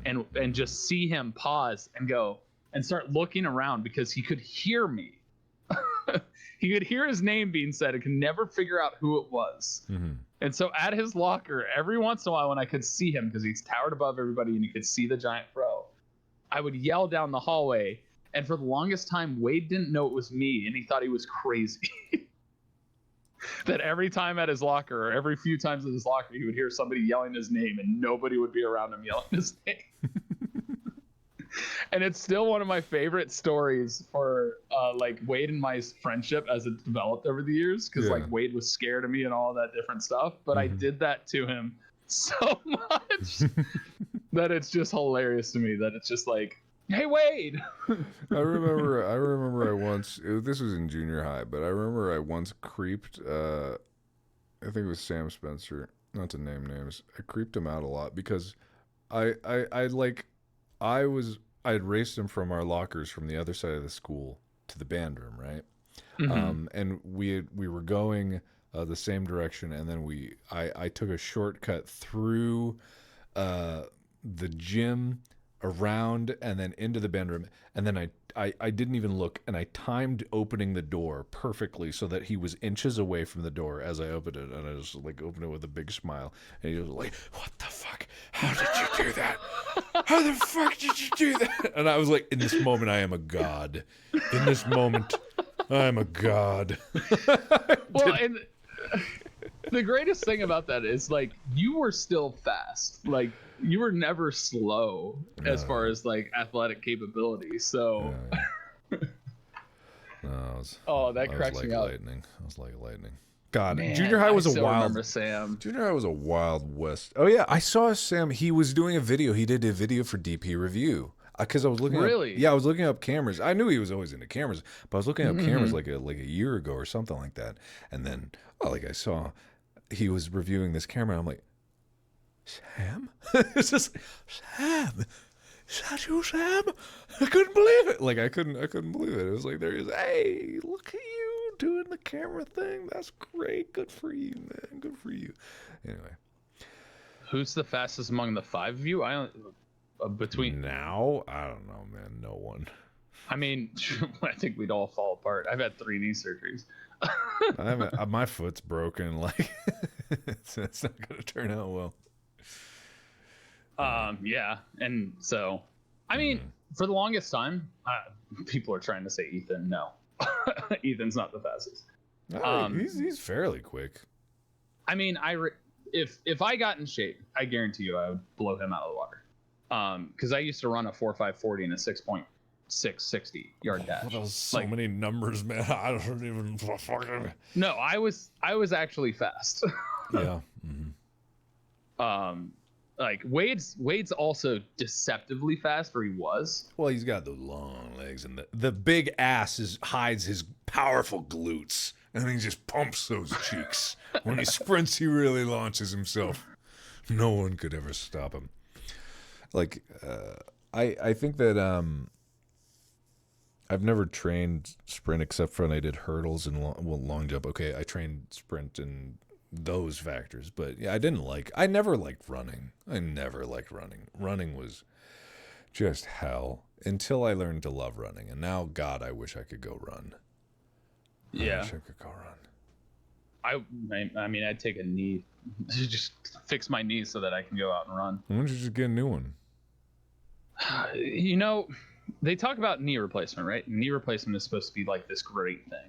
and just see him pause and go and start looking around because he could hear me. He could hear his name being said and could never figure out who it was. And so at his locker, every once in a while when I could see him, because he's towered above everybody and you could see the giant fro, I would yell down the hallway. And for the longest time, Wade didn't know it was me, and he thought he was crazy. That every time at his locker, or every few times at his locker, he would hear somebody yelling his name, and nobody would be around him yelling his name. And it's still one of my favorite stories for like Wade and my friendship as it developed over the years, because like Wade was scared of me and all that different stuff, but I did that to him so much that it's just hilarious to me that it's just like, hey Wade. I remember I once, this was in junior high, but I remember I once creeped I think it was Sam Spencer, not to name names. I creeped him out a lot because I had raced him from our lockers from the other side of the school to the band room, right? And we were going the same direction, and then I took a shortcut through the gym, around, and then into the band room, and then I didn't even look, and I timed opening the door perfectly so that he was inches away from the door as I opened it, and I just like opened it with a big smile, and he was like, "What the fuck? How did you do that? How the fuck did you do that?" And I was like, in this moment, I am a god. In this moment, I am a god. Well, and The greatest thing about that is like you were still fast. Like you were never slow as far as like athletic capability. So that cracks me up. Lightning. I was like lightning. God, Man, junior high was I a still wild. remember Sam. Junior high was a wild west. Oh yeah, I saw Sam. He was doing a video. He did a video for DP Review because I was looking. Really? I was looking up cameras. I knew he was always into cameras, but I was looking up cameras like a year ago or something like that. And then, I saw he was reviewing this camera. And I'm like, Sam, it's just Sam. Is that you, Sam? I couldn't believe it. Like I couldn't believe it. It was like there is. Hey, look at you doing the camera thing. That's great. Good for you, man. Good for you. Anyway, who's the fastest among the five of you? I don't between now. I don't know, man. No one. I mean, I think we'd all fall apart. I've had 3 knee surgeries. My foot's broken. Like it's not gonna turn out well. Yeah, and so I mean, for the longest time, people are trying to say Ethan. No, Ethan's not the fastest. He's fairly quick. I mean, if I got in shape, I guarantee you I would blow him out of the water. Because I used to run a 4.540 and a 6.660 yard dash. Those so many numbers, man. I don't even fucking. No, I was actually fast. Yeah. Like Wade's also deceptively fast, or he was. Well, he's got those long legs, and the big ass hides his powerful glutes, and then he just pumps those cheeks. When he sprints, he really launches himself. No one could ever stop him. Like, I think that I've never trained sprint except for when I did hurdles and long jump. Okay, I trained sprint and those factors, but yeah, I never liked running. Running was just hell until I learned to love running, and now, God, I wish I could go run. Yeah, I wish I could go run. I mean, I'd take a knee to just fix my knee so that I can go out and run. Why don't you just get a new one? You know, they talk about knee replacement, right? Knee replacement is supposed to be like this great thing.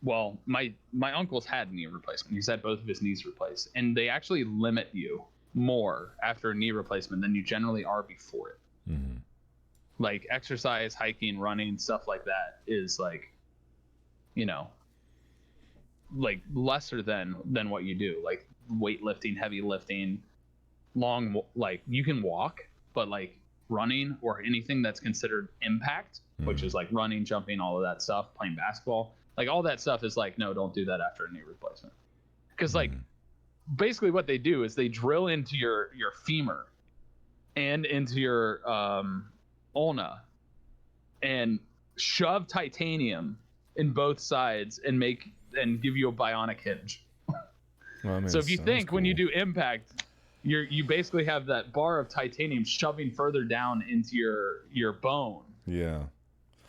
Well, my uncle's had knee replacement. He's had both of his knees replaced, and they actually limit you more after a knee replacement than you generally are before it. Like exercise, hiking, running, stuff like that is like, you know, like lesser than what you do. Like weightlifting, heavy lifting, long, like you can walk, but like running or anything that's considered impact, which is like running, jumping, all of that stuff, playing basketball. Like all that stuff is like, no, don't do that after a knee replacement. Because like basically what they do is they drill into your femur and into your ulna and shove titanium in both sides and give you a bionic hinge. Well, I mean, so if you think when you do impact, you basically have that bar of titanium shoving further down into your bone. Yeah.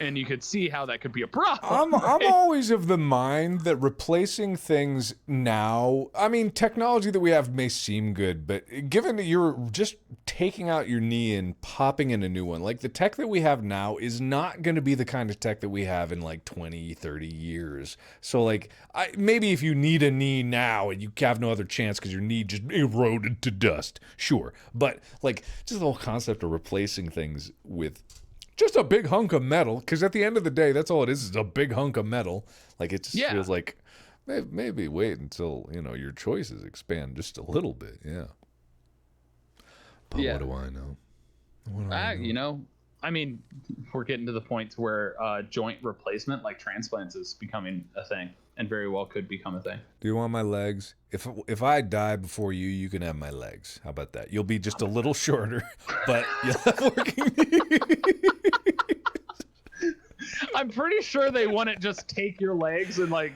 And you could see how that could be a problem. I'm always of the mind that replacing things now, I mean, technology that we have may seem good, but given that you're just taking out your knee and popping in a new one, like the tech that we have now is not going to be the kind of tech that we have in like 20, 30 years. So like, maybe if you need a knee now and you have no other chance because your knee just eroded to dust, sure. But like, just the whole concept of replacing things with just a big hunk of metal, because at the end of the day, that's all it is a big hunk of metal. Like, it just feels like maybe wait until, your choices expand just a little bit. Yeah. But what do I know? I mean, we're getting to the point where joint replacement, like transplants, is becoming a thing, and very well could become a thing. Do you want my legs? If I die before you, you can have my legs. How about that? You'll be just a little shorter, but you'll have working knees. I'm pretty sure they wouldn't just take your legs and like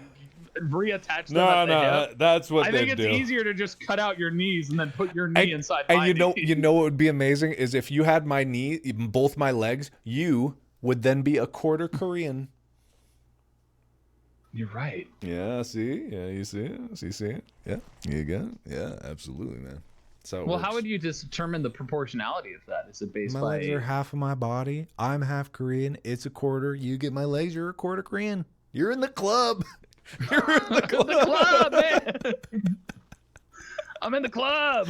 reattach them at the hip. That's what they do. I think it's easier to just cut out your knees and then put your knee inside my knee. You know what would be amazing is if you had my knee, both my legs, you would then be a quarter Korean. You're right. Yeah, see? Yeah, you see it? You see it? Yeah, you got it? Yeah, absolutely, man. So well, how would you determine the proportionality of that? Is it based my legs are half of my body. I'm half Korean. It's a quarter. You get my legs, you're a quarter Korean. You're in the club. You're in the club. The club, man. I'm in the club.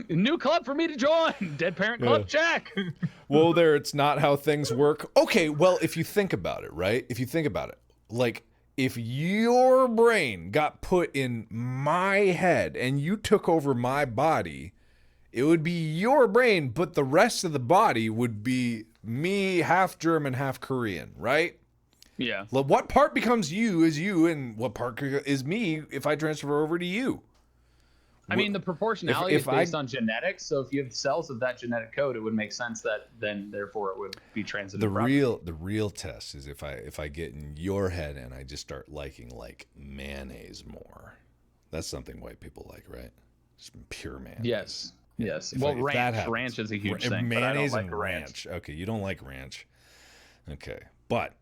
New club for me to join. Dead Parent Club, check. Well, it's not how things work. Okay, well, if you think about it, right? If you think about it, like, if your brain got put in my head and you took over my body, it would be your brain, but the rest of the body would be me, half German, half Korean, right? Yeah. Well, what part becomes you is you, and what part is me if I transfer over to you? I mean, the proportionality is based on genetics. So if you have cells of that genetic code, it would make sense that then, therefore, it would be transited. The real test is if I get in your head and I just start liking like mayonnaise more. That's something white people like, right? Just pure mayonnaise. Yes. Yes. Well, ranch is a huge thing. Mayonnaise but I don't like and ranch. Okay, you don't like ranch. Okay, but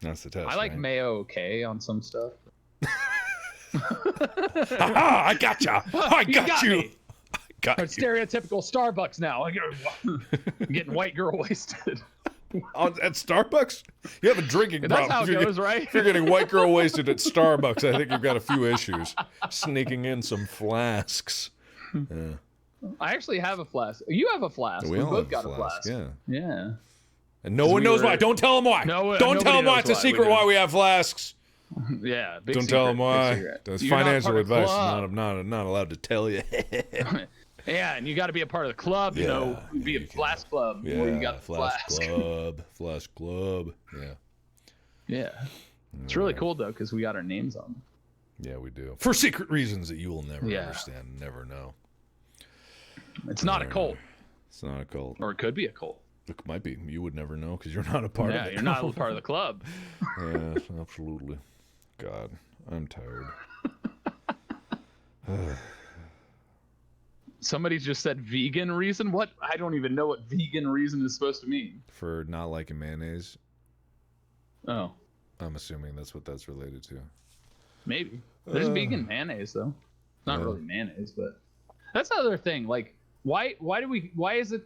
that's the test. I like mayo. Okay, on some stuff. Aha! I gotcha. I got you. Me. It's stereotypical Starbucks now. I'm getting white girl wasted. At Starbucks? You have a drinking problem. That's how it goes, right? If you're getting white girl wasted at Starbucks, I think you've got a few issues. Sneaking in some flasks. Yeah. I actually have a flask. You have a flask. We both got a flask. Yeah. Yeah. And no one knows why. Don't tell them why. Don't tell them why. It's a secret why we have flasks. Yeah. Don't tell them why. That's financial advice. I'm not allowed to tell you. Yeah, and you got to be a part of the club. You know, be a flask club. Yeah, where you got the flask club. Flask club. Yeah. Yeah. It's really cool though because we got our names on them. Yeah, we do. For secret reasons that you will never understand, never know. It's not a cult. It's not a cult. Or it could be a cult. It might be. You would never know because you're not a part of it. Yeah, you're not a part of the club. Yeah, absolutely. God, I'm tired. Somebody just said vegan reason. What? I don't even know what vegan reason is supposed to mean. For not liking mayonnaise. Oh. I'm assuming that's what that's related to. Maybe. There's vegan mayonnaise though. Not really mayonnaise, but that's another thing. Like, why is it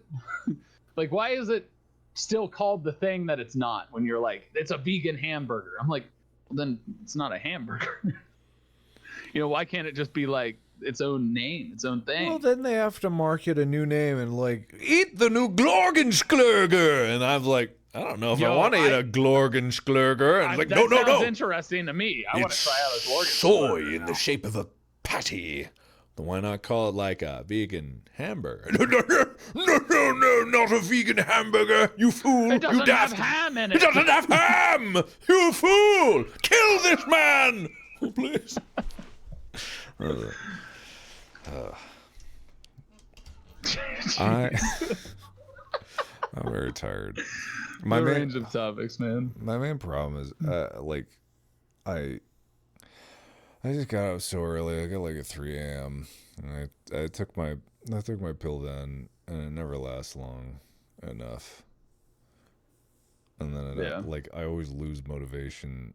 like why is it still called the thing that it's not when you're like it's a vegan hamburger? I'm like, well, then it's not a hamburger. You know, why can't it just be like its own name, its own thing? Well, then they have to market a new name and like eat the new Glorgensklurger, and I'm like, I don't know if I want to eat a Glorgensklurger. And it's like, no. That sounds interesting to me. I want to try out a Glorgensklurger. Soy in the shape of a patty. Then why not call it like a vegan hamburger? No, not a vegan hamburger, you fool. It doesn't have ham in it. It doesn't have ham, you fool. Kill this man. Oh, please. I'm very tired. My range of topics, man. My main problem is like I just got up so early. I got like at 3 a.m. and I took my pill then, and it never lasts long enough. And then like I always lose motivation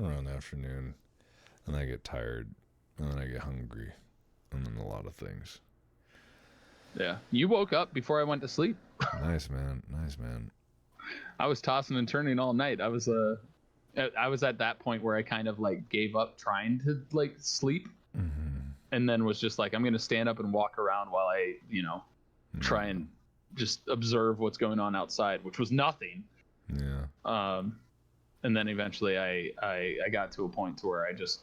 around the afternoon, and I get tired, and then I get hungry, and then a lot of things. Yeah, you woke up before I went to sleep. Nice man. I was tossing and turning all night. I was at that point where I kind of like gave up trying to like sleep, and then was just like, I'm gonna stand up and walk around while I, try and just observe what's going on outside, which was nothing. Yeah. And then eventually I got to a point to where I just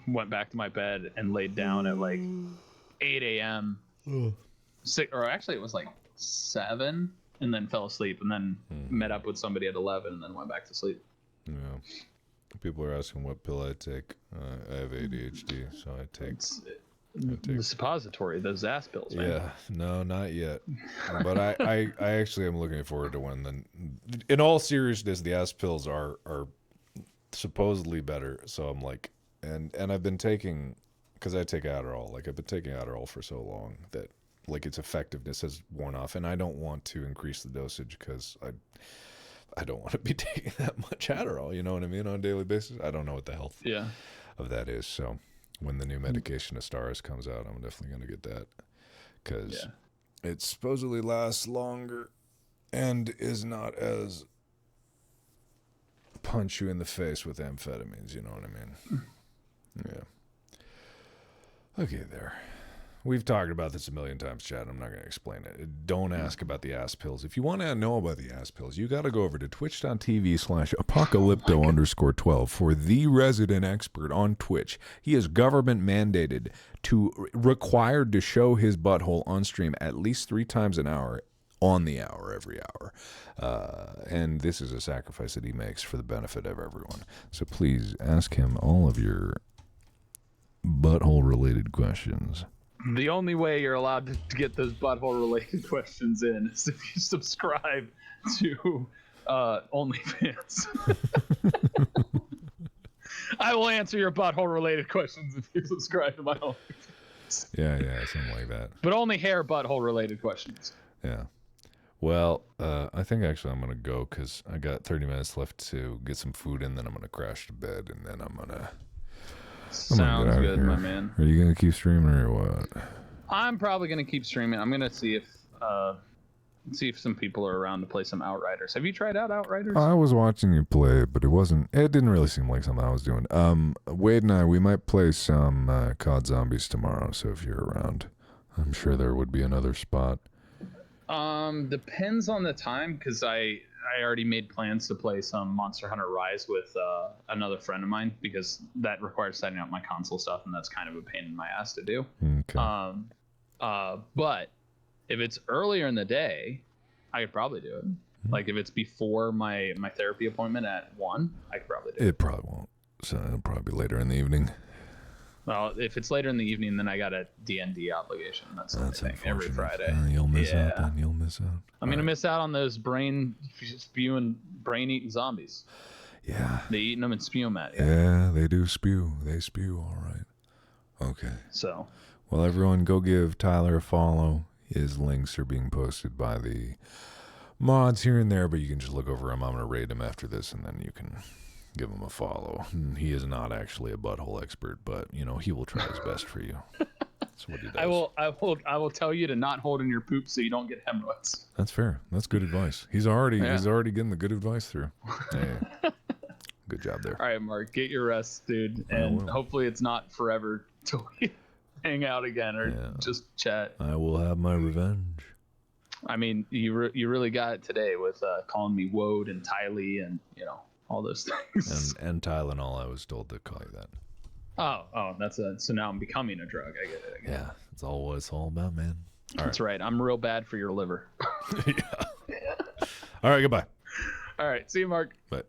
went back to my bed and laid down at like 8 a.m. Or actually it was like 7, and then fell asleep, and then met up with somebody at 11, and then went back to sleep. Yeah. People are asking what pill I take. I have ADHD, so I take the suppository, those ass pills, man. Yeah, no, not yet. But I actually am looking forward to when. Then, in all seriousness, the ass pills are supposedly better. So I'm like, and I've been taking, because I take Adderall. Like I've been taking Adderall for so long that like its effectiveness has worn off, and I don't want to increase the dosage because I don't want to be taking that much Adderall. You know what I mean, on a daily basis. I don't know what the health of that is. So when the new medication Astaris comes out, I'm definitely going to get that because it supposedly lasts longer and is not as punch you in the face with amphetamines. You know what I mean? Yeah. Okay, there. We've talked about this a million times, Chad. I'm not going to explain it. Don't ask about the ass pills. If you want to know about the ass pills, you got to go over to twitch.tv/apocalypto_12 for the resident expert on Twitch. He is government mandated to required to show his butthole on stream at least 3 times an hour, on the hour, every hour. And this is a sacrifice that he makes for the benefit of everyone. So please ask him all of your butthole-related questions. The only way you're allowed to get those butthole-related questions in is if you subscribe to OnlyFans. I will answer your butthole-related questions if you subscribe to my OnlyFans. Yeah, something like that. But only hair butthole-related questions. Yeah. Well, I think actually I'm going to go because I got 30 minutes left to get some food, and then I'm going to crash to bed, and then I'm going to... Sounds good, my man. Are you going to keep streaming or what? I'm probably going to keep streaming. I'm going to see if some people are around to play some Outriders. Have you tried out Outriders? I was watching you play it, but it didn't really seem like something I was doing. Wade and I, we might play some COD Zombies tomorrow, so if you're around, I'm sure there would be another spot. Depends on the time, because I already made plans to play some Monster Hunter Rise with another friend of mine, because that requires setting up my console stuff, and that's kind of a pain in my ass to do. Okay. But if it's earlier in the day, I could probably do it. Like if it's before my therapy appointment at 1, I could probably do it. It probably won't. So it'll probably be later in the evening. Well, if it's later in the evening, then I got a D&D obligation. That's the thing every Friday. You'll miss out then. You'll miss out. I'm going to miss out on those brain eating zombies. Yeah. They eating them and spew them at you. Yeah, they do spew. They spew, all right. Okay. So. Well, everyone go give Tyler a follow. His links are being posted by the mods here and there, but you can just look over him. I'm going to raid him after this, and then you can... give him a follow. He is not actually a butthole expert, but he will try his best for you. That's what he does. I will tell you to not hold in your poop so you don't get hemorrhoids. That's fair. That's good advice. He's already getting the good advice through. Yeah. Good job there. All right, Mark, get your rest, dude, and hopefully it's not forever till we hang out again or just chat. I will have my revenge. I mean, you really got it today with calling me Woad and Tylee and all those things. And Tylenol, I was told to call you that. Oh, so now I'm becoming a drug. I get it. Yeah, it's all what it's all about, man. That's right. I'm real bad for your liver. Yeah. All right, goodbye. All right, see you, Mark. Bye.